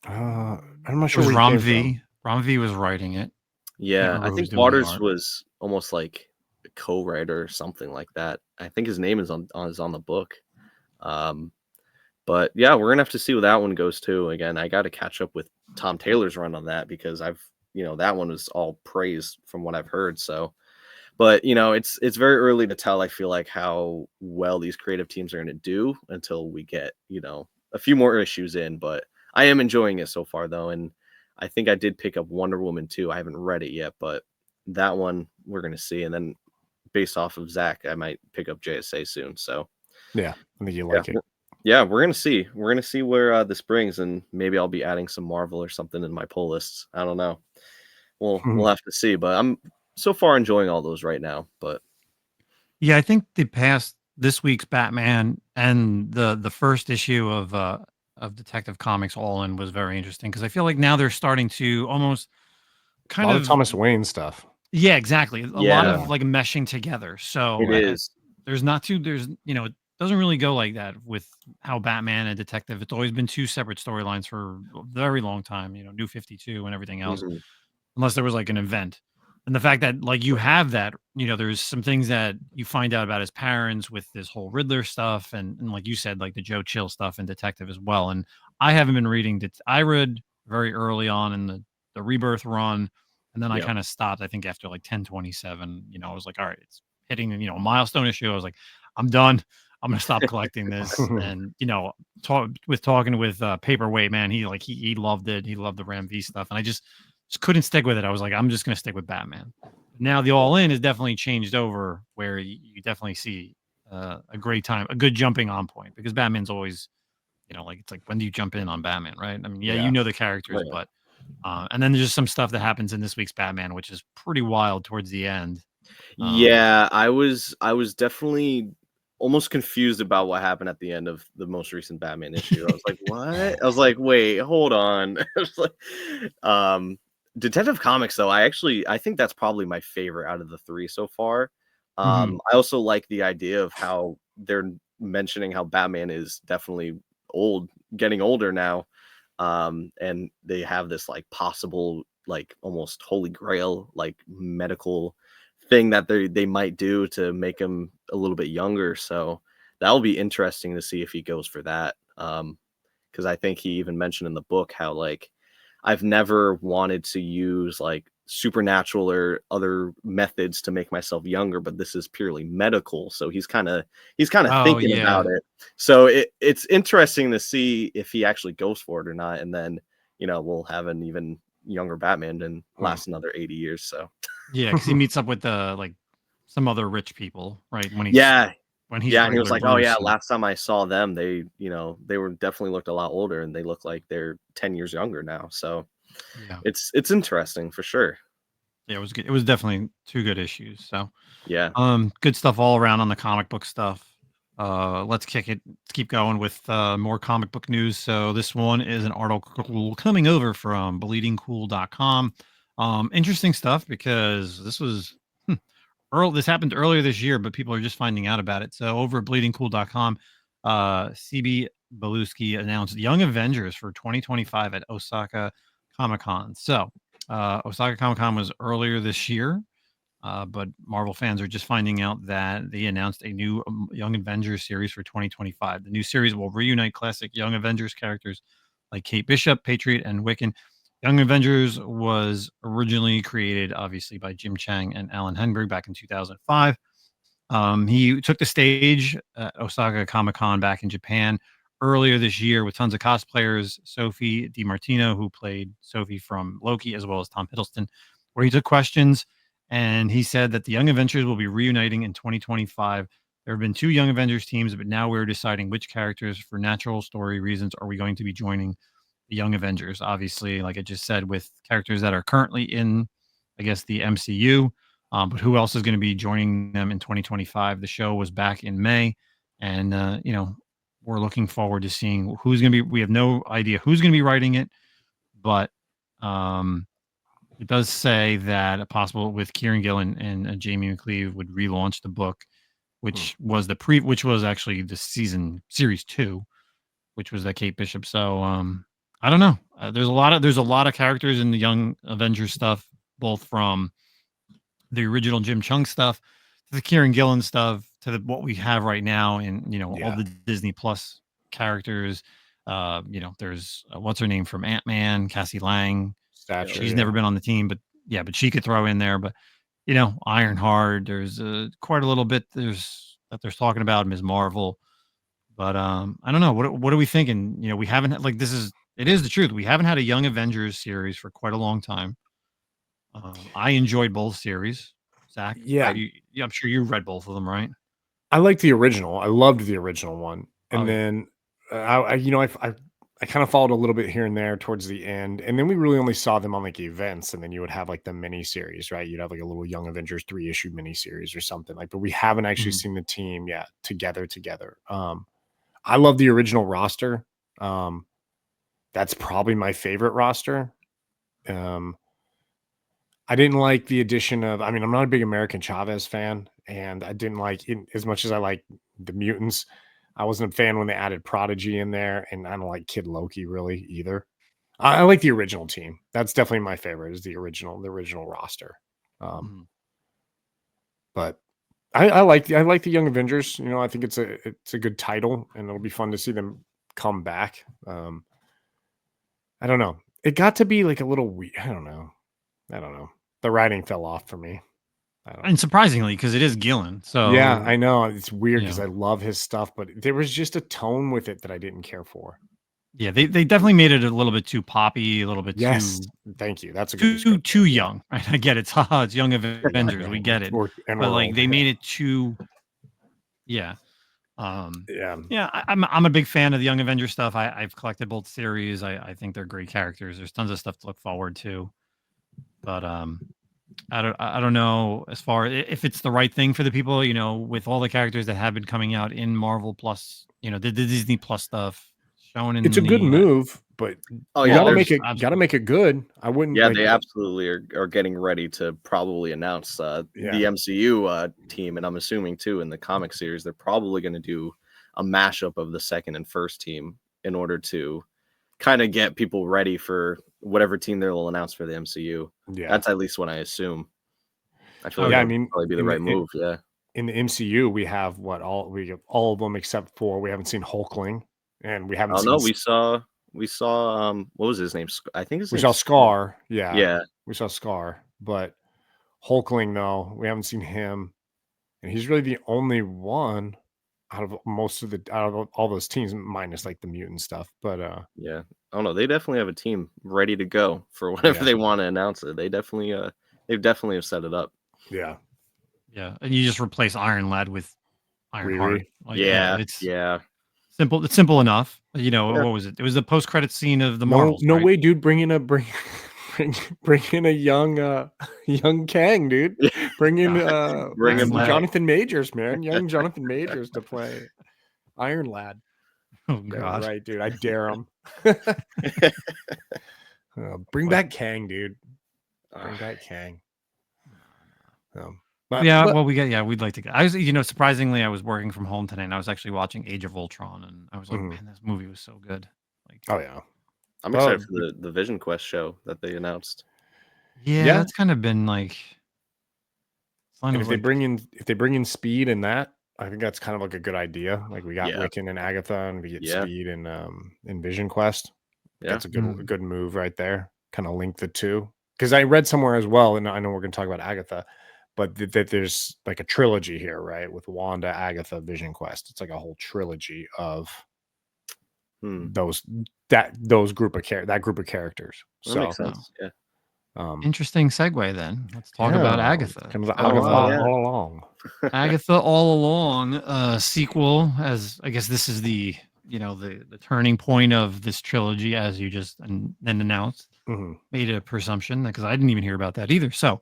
I'm not It sure was where he Rom came V. Rom V was writing it. Yeah, remember I who was think doing the Waters art. was almost like a co-writer or something like that. I think his name is on the book. But yeah, we're gonna have to see where that one goes too. Again, I got to catch up with Tom Taylor's run on that because that one was all praise from what I've heard. So, but it's very early to tell. I feel like how well these creative teams are going to do until we get a few more issues in. But I am enjoying it so far though, and I think I did pick up Wonder Woman 2. I haven't read it yet, but that one we're going to see. And then based off of Zack, I might pick up JSA soon. So Yeah, I think you like it. Yeah, we're gonna see. We're gonna see where this brings, and maybe I'll be adding some Marvel or something in my pull lists. I don't know. We'll have to see. But I'm so far enjoying all those right now. But Yeah, I think this week's Batman and the first issue of Detective Comics All In was very interesting because I feel like now they're starting to almost A kind lot of of Thomas Wayne stuff. Yeah, exactly. A lot Yeah. of like meshing together. So it is. there's it doesn't really go like that with how Batman and Detective. It's always been 2 separate storylines for a very long time. New 52 and everything else, Mhm. unless there was like an event. And the fact that like you have that, there's some things that you find out about his parents with this whole Riddler stuff, and like you said, like the Joe Chill stuff and Detective as well. And I haven't been reading. I read very early on in the Rebirth run, And then I Yep. kind of stopped, I think, after like 1027. You know, I was like, all right, it's hitting, you know, a milestone issue. I was like, I'm done. I'm gonna stop collecting this. And you know, talking with Paperweight, man, he loved it. He loved the Ram V stuff, and I just couldn't stick with it. I was like, I'm just gonna stick with Batman. Now the All In has definitely changed over, where you definitely see a great time, a good jumping on point, because Batman's always, you know, like it's like, when do you jump in on Batman, right? I mean, yeah, you Yeah. know the characters, Oh, yeah. but and then there's just some stuff that happens in this week's Batman, which is pretty wild towards the end. Yeah, I was definitely almost confused about what happened at the end of the most recent Batman issue. I was like, "What?" I was like, "Wait, hold on." I was like, Detective Comics though, I think that's probably my favorite out of the 3 so far. Mhm. I also like the idea of how they're mentioning how Batman is definitely getting older now. And they have this like possible, like almost holy grail, like medical thing that they might do to make him a little bit younger. So that'll be interesting to see if he goes for that. Because I think he even mentioned in the book how like I've never wanted to use like supernatural or other methods to make myself younger, but this is purely medical. So he's kind of Oh thinking yeah, about it. So it's interesting to see if he actually goes for it or not. And then, we'll have an even younger Batman and Hmm. last another 80 years. So yeah, because he meets up with like some other rich people, right? yeah. When he's Yeah, and he was regular like, "Oh yeah, Bruce, and last time I saw them, they were definitely looked a lot older, and they look like they're 10 years younger now." So yeah, it's interesting for sure. yeah, it was good. It was definitely two good issues. So Yeah. good stuff all around on the comic book stuff. Let's keep going with more comic book news. So this one is an article coming over from bleedingcool.com. Interesting stuff, because this happened earlier this year, but people are just finding out about it. So over at bleedingcool.com, CB Beluski announced Young Avengers for 2025 at Osaka Comic Con. So Osaka Comic Con was earlier this year. But Marvel fans are just finding out that they announced a new Young Avengers series for 2025. The new series will reunite classic Young Avengers characters like Kate Bishop, Patriot, and Wiccan. Young Avengers was originally created, obviously, by Jim Chang and Alan Henberg back in 2005. He took the stage at Osaka Comic Con back in Japan earlier this year with tons of cosplayers. Sophie DiMartino, who played Sophie from Loki, as well as Tom Hiddleston, where he took questions. And he said that the Young Avengers will be reuniting in 2025. There have been 2 Young Avengers teams, but now we're deciding which characters, for natural story reasons, are we going to be joining the Young Avengers. Obviously, like I just said, with characters that are currently in, I guess, the MCU. But who else is going to be joining them in 2025? The show was back in May, and we're looking forward to seeing who's going to be. We have no idea who's going to be writing it, but um, it does say that a possible with Kieran Gillen and Jamie McLeave would relaunch the book, which was which was actually the series 2, which was that Kate Bishop. So I don't know. There's a lot of characters in the Young Avengers stuff, both from the original Jim Chung stuff to the Kieran Gillen stuff to what we have right now in, all Yeah. the Disney Plus characters. There's what's her name from Ant-Man, Cassie Lang. Stature. She's Yeah. never been on the team, but yeah, but she could throw in there. But Ironheart. There's quite a little bit. There's talking about Ms. Marvel, but I don't know. What are we thinking? We haven't had, like, it is the truth. We haven't had a Young Avengers series for quite a long time. I enjoyed both series. Zach, Yeah. I'm sure you read both of them, right? I like the original. I loved the original one. Oh And yeah. then I kind of followed a little bit here and there towards the end. And then we really only saw them on like events. And then you would have like the mini series, right? You'd have like a little Young Avengers 3-issue mini series or something like, but we haven't actually Mhm. seen the team yet together. I love the original roster. Um, that's probably my favorite roster. Um, I didn't like the addition of, I mean, I'm not a big American Chavez fan, and I didn't like it as much as I like the mutants. I wasn't a fan when they added Prodigy in there, and I don't like Kid Loki really either. I like the original team. That's definitely my favorite, is the original roster. Um, Mhm. but I like the Young Avengers. I think it's a good title, and it'll be fun to see them come back. I don't know. It got to be like a little weird. I don't know. the writing fell off for me. I don't And surprisingly, because it is Gillen. So yeah, I know it's weird you because know. I love his stuff, but there was just a tone with it that I didn't care for. Yeah, they definitely made it a little bit too poppy, a little bit Yes, too thank you. That's a good description. too Yeah. young. Right? I get it. It's haha, it's Young Avengers. We get it. And But we're like old. they made it too. Yeah. Yeah. Yeah, I'm a big fan of the Young Avengers stuff. I've collected both series. I think they're great characters. There's tons of stuff to look forward to. But I don't know as far if it's the right thing for the people, with all the characters that have been coming out in Marvel Plus, the Disney Plus stuff shown in It's a good the move, but Oh you yeah, gotta there's make it good. I wouldn't yeah, like they absolutely are getting ready to probably announce the MCU team, and I'm assuming too in the comic series they're probably going to do a mashup of the second and first team in order to kind of get people ready for whatever team they'll announce for the MCU. yeah. That's at least what I assume. I feel Oh, like yeah, that I would mean, probably be the right move. Yeah. in the MCU, we have all of them except for we haven't seen Hulkling, and we haven't Oh seen no, we saw what was his name? I think his we name saw Scar. Yeah, Yeah. we saw Scar, but Hulkling, no, we haven't seen him, and he's really the only one out of all those teams, minus like the mutant stuff. But Yeah. Oh no, they definitely have a team ready to go for whatever Yeah. they want to announce it. They've definitely have set it up. yeah, yeah, and you just replace Iron Lad with Ironheart. Riri. Like, Yeah. it's Yeah. simple. It's simple enough. Yeah. What was it? It was the post-credit scene of the No, Marvels. no right? way, dude. Bring in a young Kang, dude. Bring in Bring him back. Jonathan Majors, man. Young Jonathan Majors to play Iron Lad. Oh Yeah, God, right, dude. I dare him. Bring back Kang, dude. Bring back Kang. We'd like to get. I was, surprisingly, I was working from home today, and I was actually watching Age of Ultron, and I was like, man, this movie was so good. Like, oh yeah, I'm excited for the Vision Quest show that they announced. yeah, that's kind of been like. And if they bring in Speed in that, I think that's kind of like a good idea. Like we got Wiccan and Agatha, and we get Speed in Vision Quest. Yeah, that's a good move right there. Kind of link the two, because I read somewhere as well, and I know we're going to talk about Agatha, but that there's like a trilogy here, right? With Wanda, Agatha, Vision Quest. It's like a whole trilogy of those group of characters. That makes sense. Yeah. Interesting segue then. Let's talk about Agatha. Kind of Agatha all along. Agatha all along. Sequel, as I guess this is the the turning point of this trilogy, as you just then announced. Made a presumption because I didn't even hear about that either. So,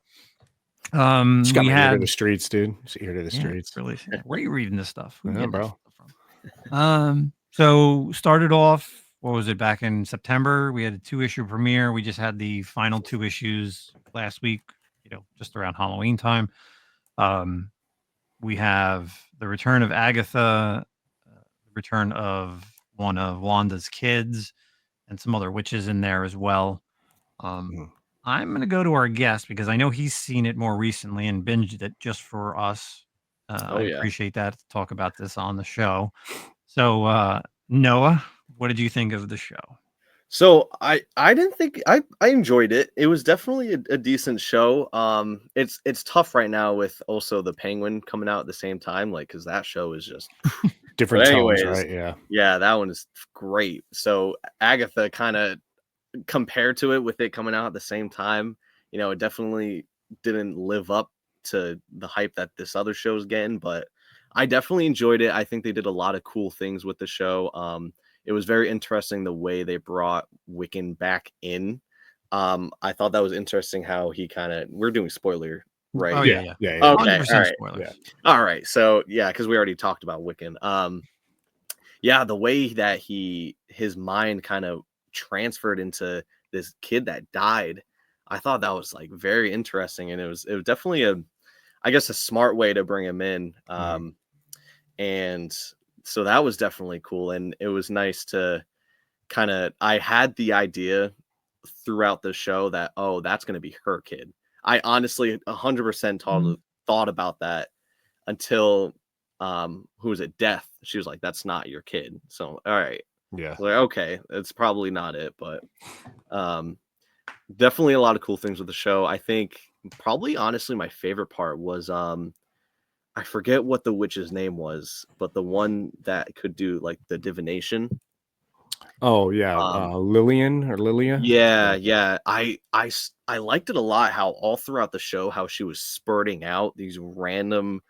just got my ear to the streets, dude. Just ear to the streets. Really, where are you reading this stuff? Yeah, bro. So started off. What was it, back in September? We had a 2-issue premiere. We just had the final 2 issues last week, just around Halloween time. We have the return of Agatha, the return of one of Wanda's kids, and some other witches in there as well. I'm going to go to our guest because I know he's seen it more recently and binged it just for us. I appreciate that to talk about this on the show. So, Noah, what did you think of the show? So I didn't think I enjoyed it. It was definitely a decent show. It's tough right now with also the Penguin coming out at the same time, like because that show is just different tones, right? Yeah, that one is great. So Agatha kind of compared to it with it coming out at the same time, it definitely didn't live up to the hype that this other show is getting, but I definitely enjoyed it. I think they did a lot of cool things with the show. It was very interesting the way they brought Wiccan back in. I thought that was interesting how he we're doing spoiler, right? Oh, yeah. Okay, 100% all right. spoilers. Yeah. All right. So because we already talked about Wiccan. The way that his mind kind of transferred into this kid that died, I thought that was like very interesting, and it was definitely a smart way to bring him in. And so that was definitely cool, and it was nice to I had the idea throughout the show that that's going to be her kid. I honestly 100% thought about that until who was it, Death. She was like, that's not your kid. So all right, yeah, like, okay, it's probably not it, but definitely a lot of cool things with the show. I think probably honestly my favorite part was I forget what the witch's name was, but the one that could do like the divination. Oh yeah, Lillian or Lilia. Yeah. I liked it a lot how all throughout the show how she was spurting out these random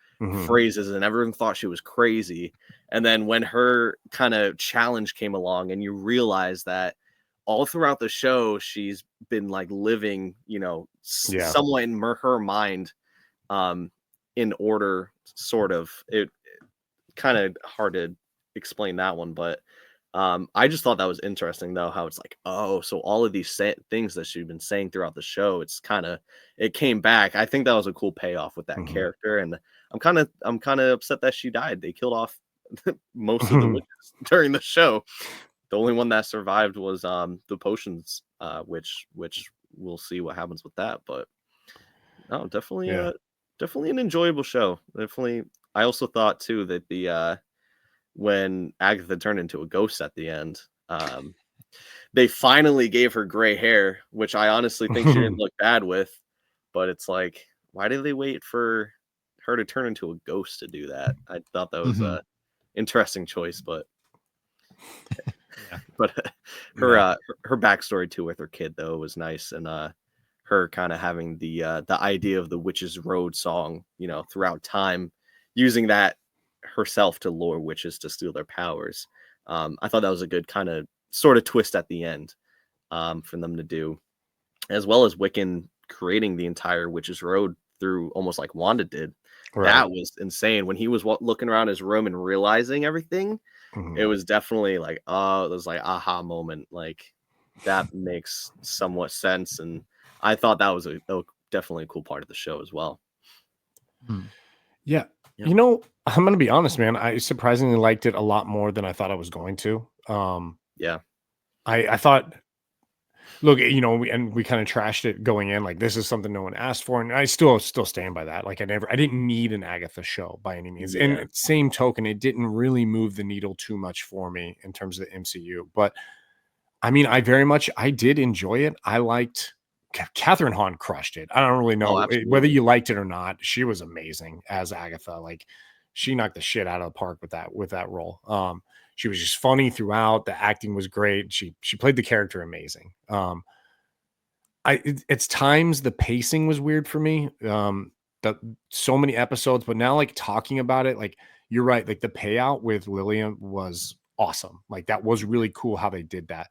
phrases and everyone thought she was crazy. And then when her kind of challenge came along and you realize that all throughout the show she's been like living, somewhat in her mind in order sort of. It kind of hard to explain that one, but I just thought that was interesting, though, how it's like, oh, so all of these things that she'd been saying throughout the show, it came back. I think that was a cool payoff with that character, and I'm kind of upset that she died. They killed off most of the witches during the show. The only one that survived was the potions, which we'll see what happens with that. But no, definitely an enjoyable show. Definitely, I also thought too that the when Agatha turned into a ghost at the end. They finally gave her gray hair, which I honestly think she didn't look bad with. But it's like, why did they wait for her to turn into a ghost to do that? I thought that was a interesting choice, but her backstory too with her kid though was nice, and her kind of having the idea of the Witch's Road song, throughout time, using that herself to lure witches to steal their powers. I thought that was a good kind of sort of twist at the end for them to do, as well as Wiccan creating the entire Witch's Road through almost like Wanda did. Right. That was insane. When he was looking around his room and realizing everything, it was definitely like, it was like aha moment. Like that makes somewhat sense. And I thought that was definitely a cool part of the show as well. Yeah. You know, I'm going to be honest, man. I surprisingly liked it a lot more than I thought I was going to. I thought, look, we kind of trashed it going in. Like, this is something no one asked for. And I still stand by that. Like, I didn't need an Agatha show by any means. Yeah. And same token, it didn't really move the needle too much for me in terms of the MCU. But I mean, I did enjoy it. I liked Catherine Hahn crushed it. I don't really know whether you liked it or not. She was amazing as Agatha. Like, she knocked the shit out of the park with that role. She was just funny throughout. The acting was great. She played the character amazing. It's times the pacing was weird for me. So many episodes, but now like talking about it, like you're right. Like the payout with Lillian was awesome. Like that was really cool how they did that.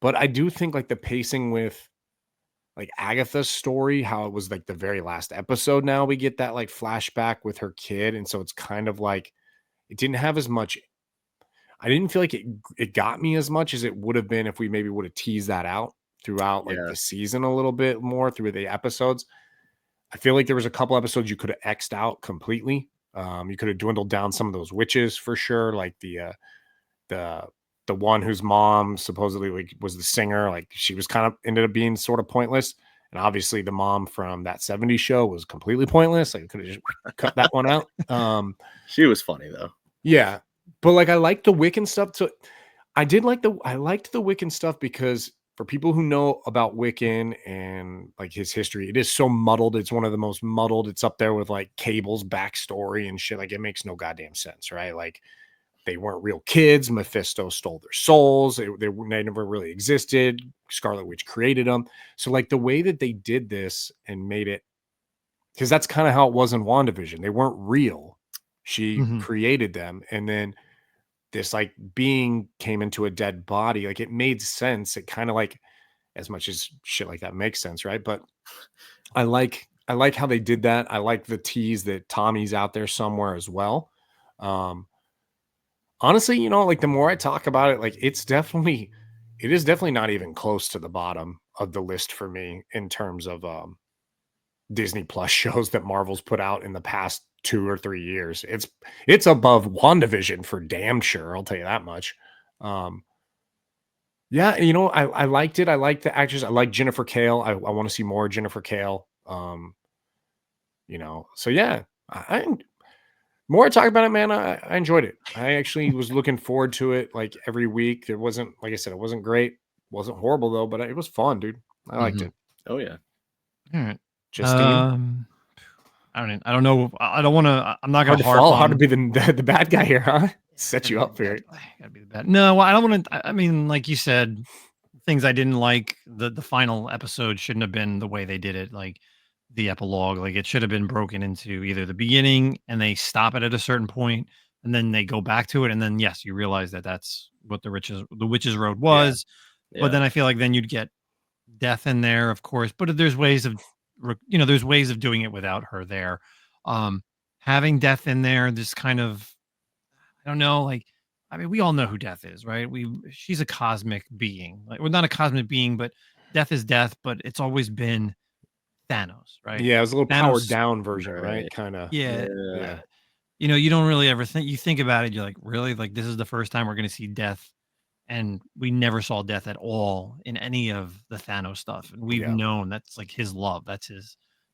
But I do think like the pacing with like Agatha's story, how it was like the very last episode. Now we get that like flashback with her kid. And so it's kind of like, it didn't have as much. I didn't feel like it got me as much as it would have been if we maybe would have teased that out throughout like the season a little bit more through the episodes. I feel like there was a couple episodes you could have X'd out completely. You could have dwindled down some of those witches for sure. Like the one whose mom supposedly like was the singer, like she was kind of ended up being sort of pointless. And obviously the mom from that 70s show was completely pointless. Like, I could have just cut that one out. She was funny though. Yeah. But like, I like the Wiccan stuff. So I liked the Wiccan stuff because for people who know about Wiccan and like his history, it is so muddled. It's one of the most muddled. It's up there with like Cable's backstory and shit. Like, it makes no goddamn sense, right? Like, they weren't real kids. Mephisto stole their souls. They never really existed. Scarlet Witch created them. So like the way that they did this and made it, because that's kind of how it was in WandaVision. They weren't real. She created them. And then this like being came into a dead body. Like, it made sense. It kind of like, as much as shit like that makes sense, right? But I like how they did that. I like the tease that Tommy's out there somewhere as well. Honestly, like the more I talk about it, like it is definitely not even close to the bottom of the list for me in terms of Disney Plus shows that Marvel's put out in the past 2 or 3 years. It's above WandaVision for damn sure. I'll tell you that much. Yeah, I liked it. I liked the actress. I like Jennifer Kale. I want to see more Jennifer Kale. So yeah, more I talk about it, man, I enjoyed it. I actually was looking forward to it like every week. It wasn't, like I said, it wasn't great. It wasn't horrible though, but it was fun, dude. I liked it. Oh yeah. All right. Justine. I don't know. I don't want to. I'm not Hard going to to harp follow. on. Hard to be the bad guy here, huh? Set Gotta you be up the for bad it. guy. Gotta be the bad. No, I don't want to. I mean, like you said, things I didn't like. The final episode shouldn't have been the way they did it. Like the epilogue, like it should have been broken into either the beginning and they stop it at a certain point, and then they go back to it, and then yes, you realize that that's what the witch's road was. But then I feel like then you'd get death in there, of course. But there's ways of, there's ways of doing it without her there. Having death in there, this kind of, I don't know, like, I mean, we all know who death is, right? She's a cosmic being. Like, well, not a cosmic being, but death is death, but it's always been Thanos, right? Yeah, it was a little Thanos, powered down version, right? Right. Kind of. yeah. Yeah. You don't really ever think about it. You're like, really? Like, this is the first time we're going to see death. And we never saw death at all in any of the Thanos stuff. And we've known that's like his love. That's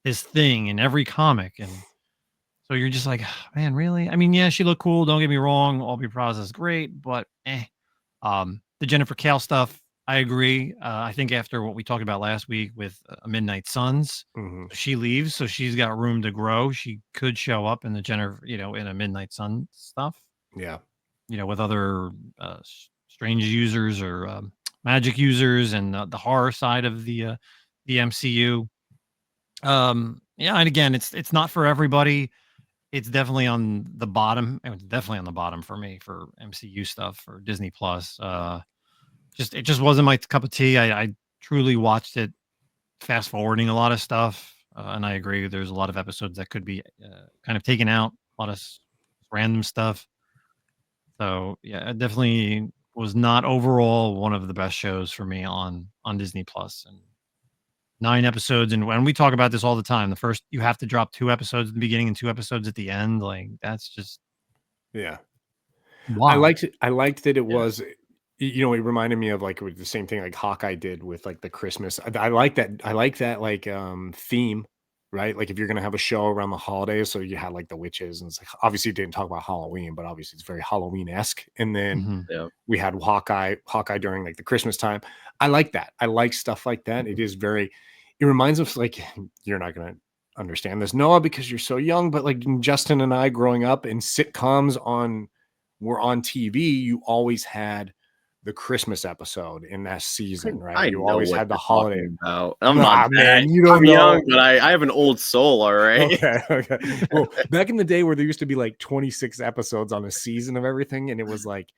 his thing in every comic. And so you're just like, man, really? I mean, yeah, she looked cool. Don't get me wrong. Aubrey Plaza is great, but the Jennifer Kale stuff, I agree. I think after what we talked about last week with Midnight Suns, she leaves, so she's got room to grow. She could show up in the Jennifer, in a Midnight Sun stuff. Yeah. With other strange users or magic users and the horror side of the MCU. And again, it's not for everybody. It's definitely on the bottom. It was definitely on the bottom for me for MCU stuff for Disney Plus. It just wasn't my cup of tea. I truly watched it fast forwarding a lot of stuff, and I agree. There's a lot of episodes that could be kind of taken out. A lot of random stuff. So yeah, it definitely was not overall one of the best shows for me on Disney Plus. And 9 episodes, and when we talk about this all the time, the first you have to drop 2 episodes at the beginning and 2 episodes at the end. Like that's just wow. I liked that it was, it reminded me of like the same thing like Hawkeye did with like the Christmas. I like that like theme, right? Like if you're gonna have a show around the holidays, so you had like the witches, and it's like obviously it didn't talk about Halloween, but obviously it's very Halloween-esque. And then we had Hawkeye during like the Christmas time. I like that. I like stuff like that. It reminds us, like, you're not gonna understand this, Noah, because you're so young, but like Justin and I growing up in sitcoms were on TV, you always had the Christmas episode in that season, right? You always had the holiday. I'm not man. You don't I'm know. Young, but I have an old soul. All right. Okay. Well, back in the day where there used to be like 26 episodes on a season of everything, and it was like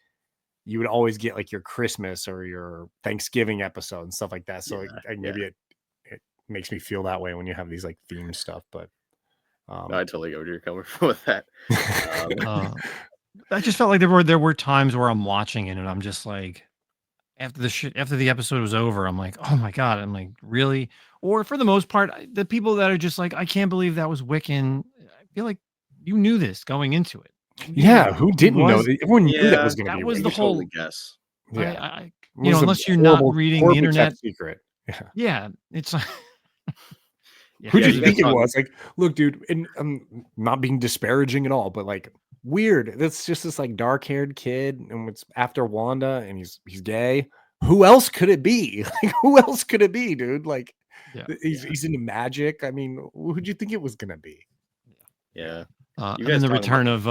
you would always get like your Christmas or your Thanksgiving episode and stuff like that. So maybe it makes me feel that way when you have these like themed stuff. But I totally get where you're coming from with that. I just felt like there were times where I'm watching it and I'm just like, after the episode was over, I'm like, oh my god, I'm like, really? Or for the most part, the people that are just like, I can't believe that was Wiccan. I feel like you knew this going into it. Who didn't know that? Everyone knew that was going to be. That was the whole guess. Yeah, unless you're not reading the internet. Secret. Yeah, it's. Who do you think it was? Like, look, dude, and I'm not being disparaging at all, but like, weird. That's just this like dark-haired kid, and it's after Wanda, and he's gay. Who else could it be? Like, who else could it be, dude? Like, he's into magic. I mean, who'd you think it was gonna be? Yeah. And then the return of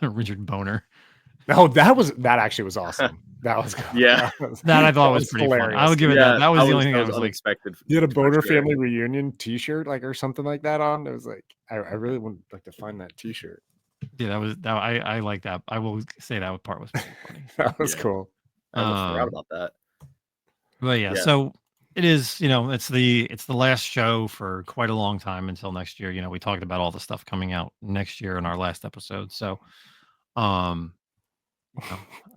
Richard Boner. Oh, that actually was awesome. That was that I thought was pretty hilarious. Fun. I would give it that. That was the only thing I was unexpected. Like, you had a Boner family reunion T-shirt, like, or something like that on. It was like I really would like to find that T-shirt. Yeah, I like that. I will say that part was pretty funny. That was cool. I almost forgot about that. But so it is. It's the last show for quite a long time until next year. We talked about all the stuff coming out next year in our last episode. So,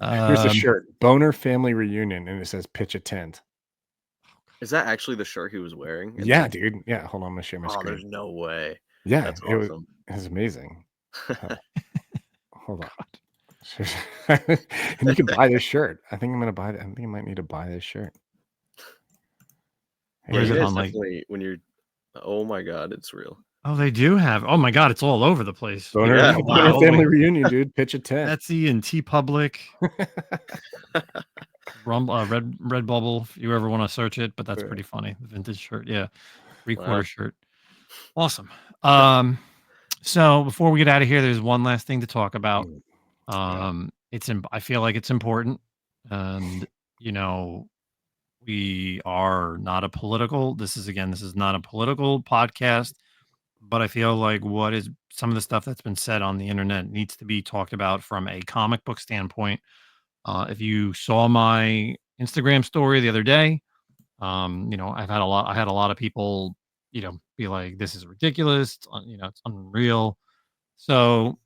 here's a shirt, Boner Family Reunion, and it says pitch a tent. Is that actually the shirt he was wearing? Yeah, dude. Yeah, hold on, I'm gonna share my screen. There's no way. Yeah, that's awesome. It was amazing. Hold on. And you can buy this shirt. I think I'm gonna buy it. I think I might need to buy this shirt. Where's it on? Like when you're, oh my god, it's real. Oh, they do have. Oh my god, it's all over the place. Boner Family Reunion, dude. Pitch a tent. Etsy and T Public. Redbubble, if you ever want to search it, but that's pretty funny. The vintage shirt, yeah. 3/4 shirt. Awesome. So before we get out of here, there's one last thing to talk about. I feel like it's important, and we are not a political. This is not a political podcast, but I feel like what is some of the stuff that's been said on the internet needs to be talked about from a comic book standpoint. If you saw my Instagram story the other day, I had a lot of people, be like, this is ridiculous. It's unreal. So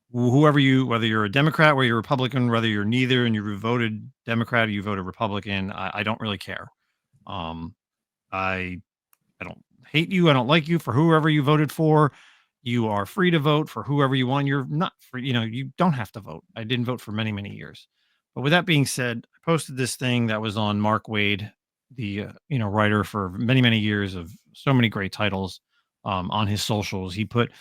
whether you're a Democrat, whether you're a Republican, whether you're neither, and you voted Democrat or you voted Republican, I don't really care. I don't hate you. I don't like you for whoever you voted for. You are free to vote for whoever you want. You're not free. You don't have to vote. I didn't vote for many, many years. But with that being said, I posted this thing that was on Mark Waid, the writer for many, many years of so many great titles, on his socials. He put,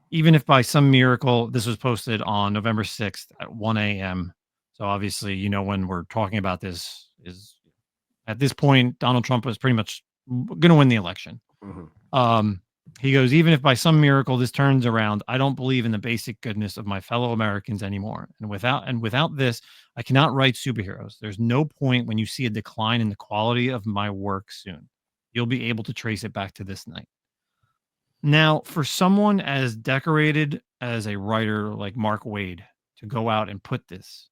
even if by some miracle, this was posted on November 6th at 1 a.m. So obviously, when we're talking about this, is at this point, Donald Trump was pretty much going to win the election. He goes, even if by some miracle this turns around, I don't believe in the basic goodness of my fellow Americans anymore. And without this, I cannot write superheroes. There's no point when you see a decline in the quality of my work soon. You'll be able to trace it back to this night. Now, for someone as decorated as a writer like Mark Waid to go out and put this,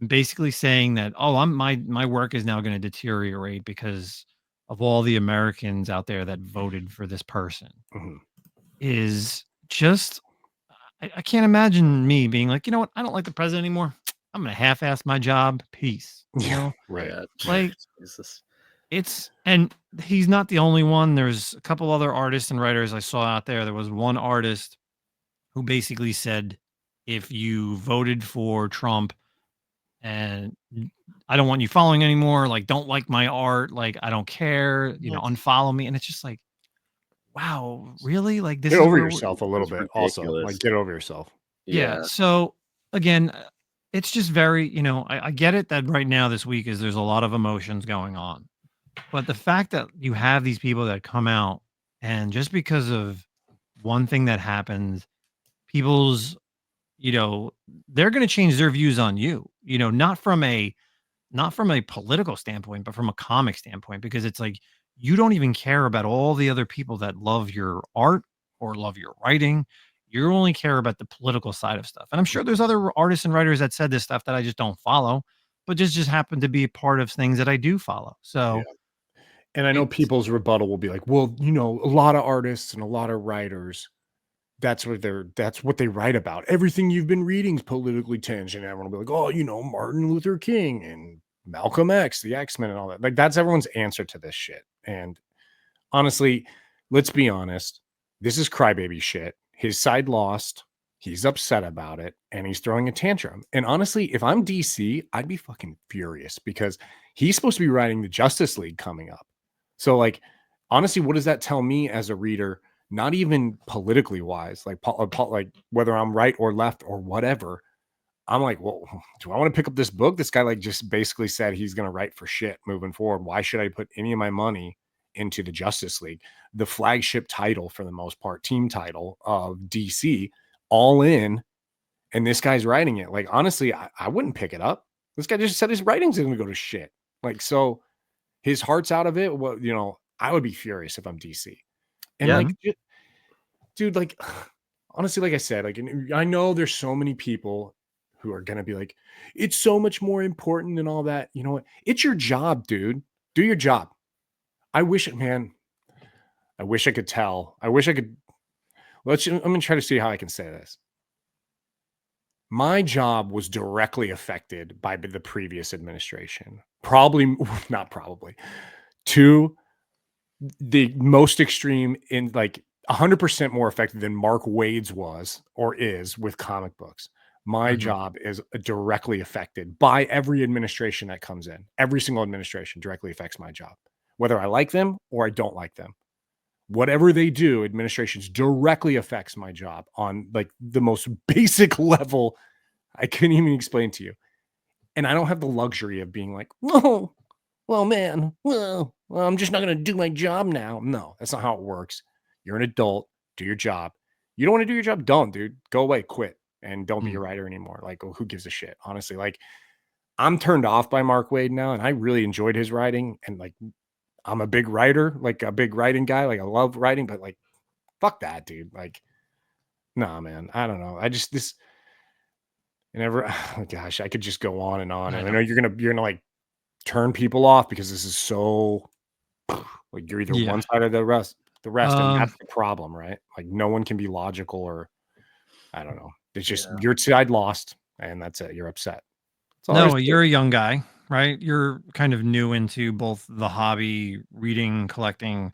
basically saying that, my work is now going to deteriorate because of all the Americans out there that voted for this person, is just, I can't imagine me being like, you know what, I don't like the president anymore. I'm going to half-ass my job. Peace. Right. Like, and he's not the only one. There's a couple other artists and writers I saw out there. There was one artist who basically said, if you voted for Trump and I don't want you following anymore, like, don't like my art, like, I don't care, unfollow me. And it's just like, wow, really? Like, this get is over yourself a little bit. Ridiculous. Also, like, get over yourself. Yeah. So again, it's just very, I get it that right now this week there's a lot of emotions going on, but the fact that you have these people that come out and just because of one thing that happens, people's, they're going to change their views on you, not from a political standpoint, but from a comic standpoint, because it's like, you don't even care about all the other people that love your art or love your writing. You only care about the political side of stuff. And I'm sure there's other artists and writers that said this stuff that I just don't follow, but just happen to be a part of things that I do follow. So, and I know people's rebuttal will be like, well, a lot of artists and a lot of writers, that's what they write about. Everything you've been reading is politically tinged, and everyone will be like, oh, Martin Luther King and Malcolm X, the X-Men and all that. Like, that's everyone's answer to this shit. And honestly, let's be honest, this is crybaby shit. His side lost, he's upset about it, and he's throwing a tantrum. And honestly, if I'm DC, I'd be fucking furious because he's supposed to be writing the Justice League coming up. So, like, honestly, what does that tell me as a reader? Not even politically wise, like whether I'm right or left or whatever. I'm like, well, do I want to pick up this book? This guy like just basically said he's going to write for shit moving forward. Why should I put any of my money into the Justice League, the flagship title for the most part, team title of DC, all in? And this guy's writing it. Like, honestly, I wouldn't pick it up. This guy just said his writing's going to go to shit. Like, so his heart's out of it. Well, I would be furious if I'm DC. And like, dude, like, honestly, like I said, like, I know there's so many people who are going to be like, it's so much more important and all that. You know what? It's your job, dude. Do your job. I wish I could tell. I'm going to try to see how I can say this. My job was directly affected by the previous administration. Not probably. To the most extreme, in like 100% more effective than Mark Waid's was or is with comic books. My job is directly affected by every administration that comes in. Every single administration directly affects my job, whether I like them or I don't like them. Whatever they do, administrations directly affects my job on like the most basic level I couldn't even explain to you. And I don't have the luxury of being like, oh, well, man, well, well, I'm just not going to do my job now. No, that's not how it works. You're an adult. Do your job. You don't want to do your job? Don't, dude. Go away, quit, and don't be a writer anymore. Like, who gives a shit? Honestly, like, I'm turned off by Mark Waid now, and I really enjoyed his writing. And like, I'm a big writer, like a big writing guy. Like, I love writing, but like, fuck that, dude. Like, nah, man. I don't know. I just this. And oh gosh, I could just go on and on. And I know you're gonna like turn people off because this is so like you're either one side or the rest, and that's the problem, right? Like no one can be logical, or I don't know. It's just your side lost, and that's it. You're upset. No, you're a young guy, right? You're kind of new into both the hobby, reading, collecting,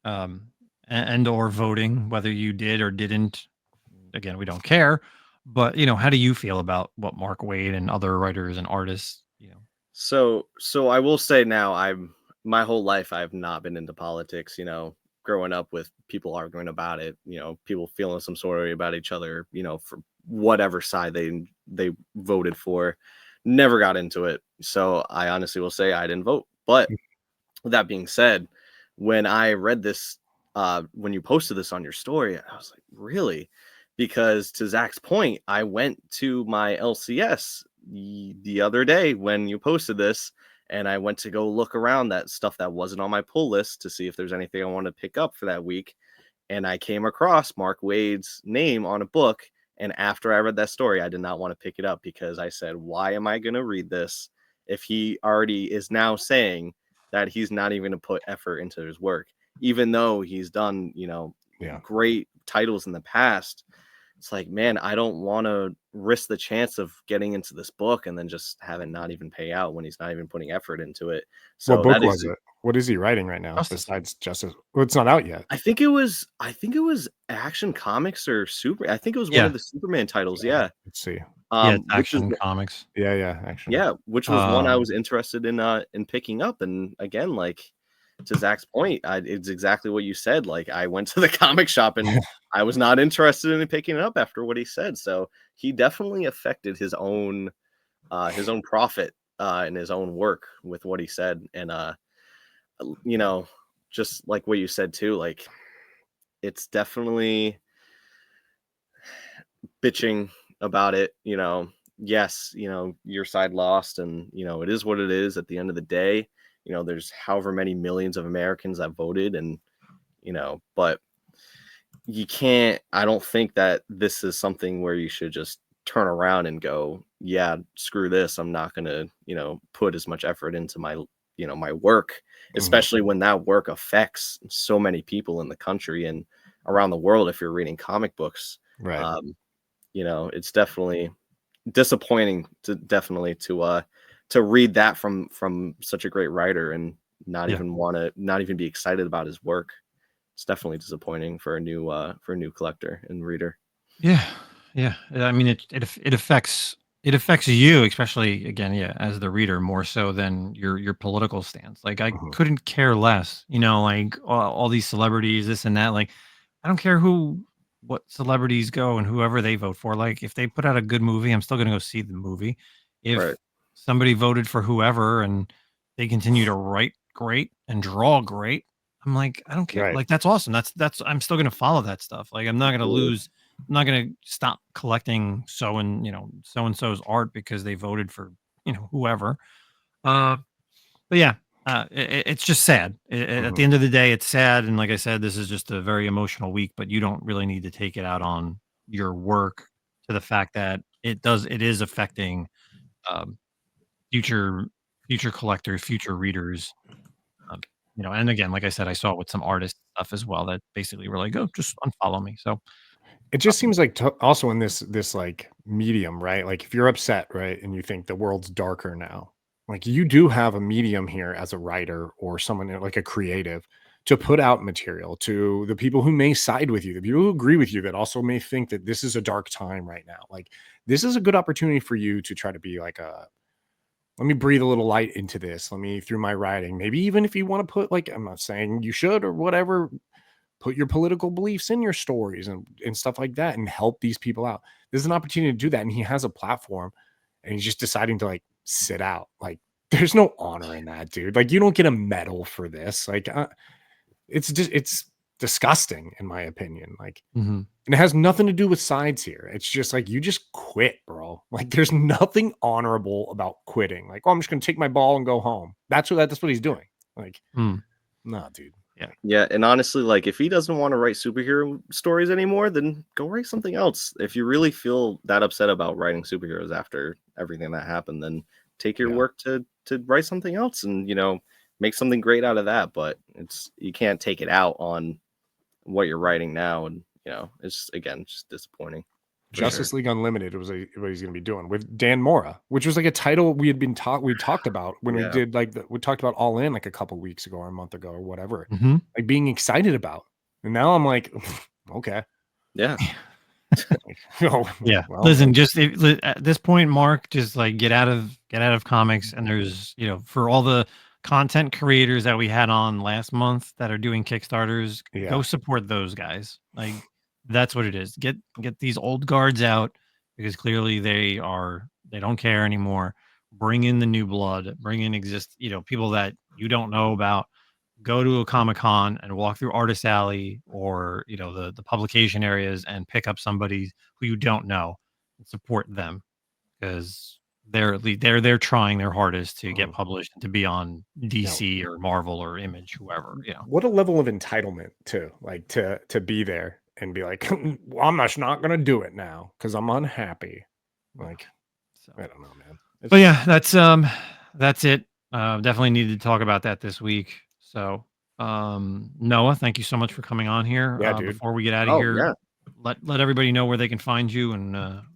and or voting, whether you did or didn't. Again, we don't care. But how do you feel about what Mark Waid and other writers and artists, So I will say now, my whole life I've not been into politics, growing up with people arguing about it, people feeling some sort of way about each other, for whatever side they voted for. Never got into it. So I honestly will say I didn't vote. But with that being said, when I read this, when you posted this on your story, I was like, really? Because to Zach's point, I went to my LCS the other day when you posted this, and I went to go look around that stuff that wasn't on my pull list to see if there's anything I wanted to pick up for that week. And I came across Mark Waid's name on a book. And after I read that story, I did not want to pick it up because I said, why am I going to read this if he already is now saying that he's not even going to put effort into his work, even though he's done, great titles in the past. It's like, man, I don't want to risk the chance of getting into this book and then just having not even pay out when he's not even putting effort into it. So what book was it? What is he writing right now besides Justice? Well, it's not out yet. I think it was Action Comics or Super. I think it was one of the Superman titles. Yeah. Let's see. Action Comics. Yeah, Action. Yeah, which was one I was interested in picking up. And again, like to Zach's point, it's exactly what you said. Like I went to the comic shop and I was not interested in picking it up after what he said. So he definitely affected his own profit and his own work with what he said. And just like what you said too, like it's definitely bitching about it. Yes, your side lost, and it is what it is at the end of the day. There's however many millions of Americans that voted, and but you can't, I don't think that this is something where you should just turn around and go, yeah, screw this, I'm not gonna put as much effort into my my work, especially when that work affects so many people in the country and around the world. If you're reading comic books, right, it's definitely disappointing to read that from such a great writer and not even be excited about his work. It's definitely disappointing for a new collector and reader. Yeah. I mean, it affects you, especially again, as the reader, more so than your political stance. Like I couldn't care less, like all these celebrities, this and that. Like I don't care what celebrities go and whoever they vote for. Like if they put out a good movie, I'm still gonna go see the movie. If somebody voted for whoever and they continue to write great and draw great, I'm like, I don't care. Right. Like that's awesome. That's I'm still gonna follow that stuff. Like I'm not gonna lose. I'm not going to stop collecting so and so's art because they voted for whoever. But yeah, it's just sad. At the end of the day, it's sad. And like I said, this is just a very emotional week. But you don't really need to take it out on your work to the fact that it is affecting future collectors, future readers. And again, like I said, I saw it with some artist stuff as well that basically were like, "Oh, just unfollow me." So. It just seems like also in this like medium, right? Like if you're upset, right, and you think the world's darker now, like you do have a medium here as a writer or someone like a creative to put out material to the people who may side with you, the people who agree with you that also may think that this is a dark time right now. Like this is a good opportunity for you to try to be like let me breathe a little light into this. Let me through my writing. Maybe even if you want to put like, I'm not saying you should or whatever, put your political beliefs in your stories and stuff like that and help these people out. There's an opportunity to do that. And he has a platform and he's just deciding to like sit out. Like there's no honor in that, dude. Like, you don't get a medal for this. Like, it's disgusting in my opinion. Like, Mm-hmm. and it has nothing to do with sides here. It's just like, you just quit, bro. Like, there's nothing honorable about quitting. Like, oh, I'm just gonna take my ball and go home. That's what he's doing. Like, nah, dude. Yeah, and honestly, like if he doesn't want to write superhero stories anymore, then go write something else. If you really feel that upset about writing superheroes after everything that happened, then take your work to write something else and, you know, make something great out of that. But you can't take it out on what you're writing now, and you know, it's again just disappointing. Justice League Unlimited was what he's going to be doing with Dan Mora, which was like a title we talked about when we did we talked about All In like a couple weeks ago or a month ago or whatever, like being excited about. And now I'm like, okay, yeah, yeah. Well, listen, just at this point, Mark, just like get out of comics. And there's, you know, for all the content creators that we had on last month that are doing Kickstarters, go support those guys. Like, that's what it is. Get these old guards out, because clearly they don't care anymore. Bring in the new blood. Bring in people that you don't know about. Go to a Comic-Con and walk through Artist Alley or, you know, the publication areas and pick up somebody who you don't know and support them, because they're trying their hardest to get published and to be on DC or Marvel or Image, whoever, you know. What a level of entitlement to be there and be like, well, I'm just not gonna do it now because I'm unhappy. Like, so, I don't know, man. But yeah, that's it. Definitely needed to talk about that this week. So, Noah, thank you so much for coming on here. Yeah, dude. Before we get out of here, let everybody know where they can find you and on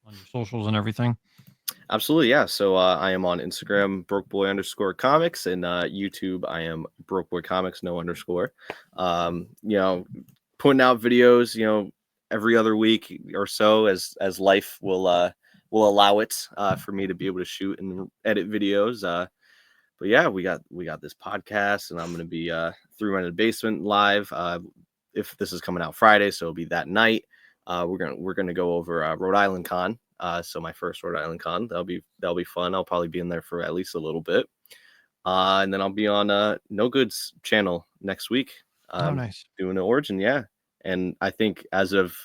your socials and everything. Absolutely, yeah. So I am on Instagram, brokeboy_comics, and YouTube, I am brokeboycomics, no underscore. You know, putting out videos, you know, every other week or so as life will allow it for me to be able to shoot and edit videos. But yeah, we got this podcast, and I'm going to be 3 Men in the Basement live. If this is coming out Friday, so it'll be that night. We're gonna go over Rhode Island Con. So my first Rhode Island Con, that'll be fun. I'll probably be in there for at least a little bit. And then I'll be on No Good's channel next week. Nice. Doing an origin, yeah. And I think as of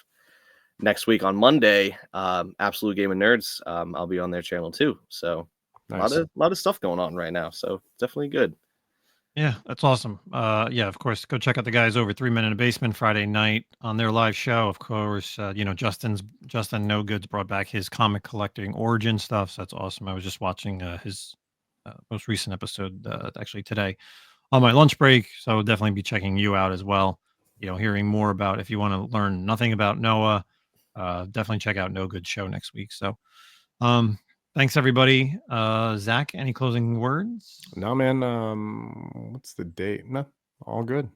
next week on Monday, Absolute Game of Nerds, I'll be on their channel too. So nice. a lot of stuff going on right now. So definitely good. Yeah, that's awesome. Yeah, of course, go check out the guys over 3 Men in a Basement Friday night on their live show. Of course, you know, Justin No Goods brought back his comic collecting origin stuff. So that's awesome. I was just watching his most recent episode actually today on my lunch break. So definitely be checking you out as well. You know, hearing more about, if you want to learn nothing about Noah, definitely check out No Good show next week. So, thanks everybody. Zach, any closing words? No, man. What's the date? No, all good.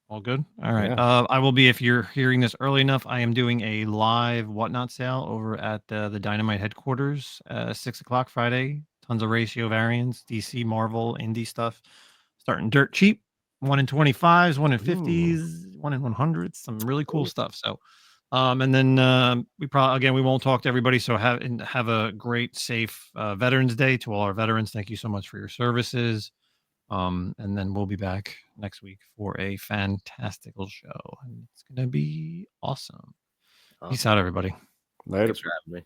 All good. All right. Yeah. I will be, if you're hearing this early enough, I am doing a live whatnot sale over at the Dynamite headquarters, 6:00 Friday. Tons of ratio variants, DC, Marvel, indie stuff, starting dirt cheap. 1 in 25s, 1 in 50s, 1 in 100s, some really cool stuff. So, and then we won't talk to everybody. So have a great, safe Veterans Day to all our veterans. Thank you so much for your services. And then we'll be back next week for a fantastical show, and it's gonna be awesome. Peace out, everybody. Later. Thanks for having me.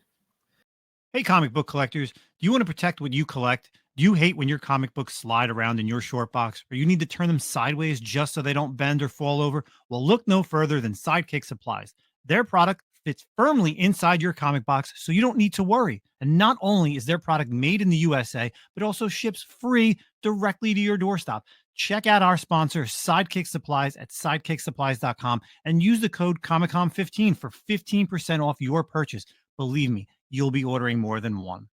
Hey, comic book collectors, do you want to protect what you collect? Do you hate when your comic books slide around in your short box, or you need to turn them sideways just so they don't bend or fall over? Well, look no further than Sidekick Supplies. Their product fits firmly inside your comic box, so you don't need to worry. And not only is their product made in the USA, but also ships free directly to your doorstep. Check out our sponsor, Sidekick Supplies, at sidekicksupplies.com and use the code ComicCom15 for 15% off your purchase. Believe me, you'll be ordering more than one.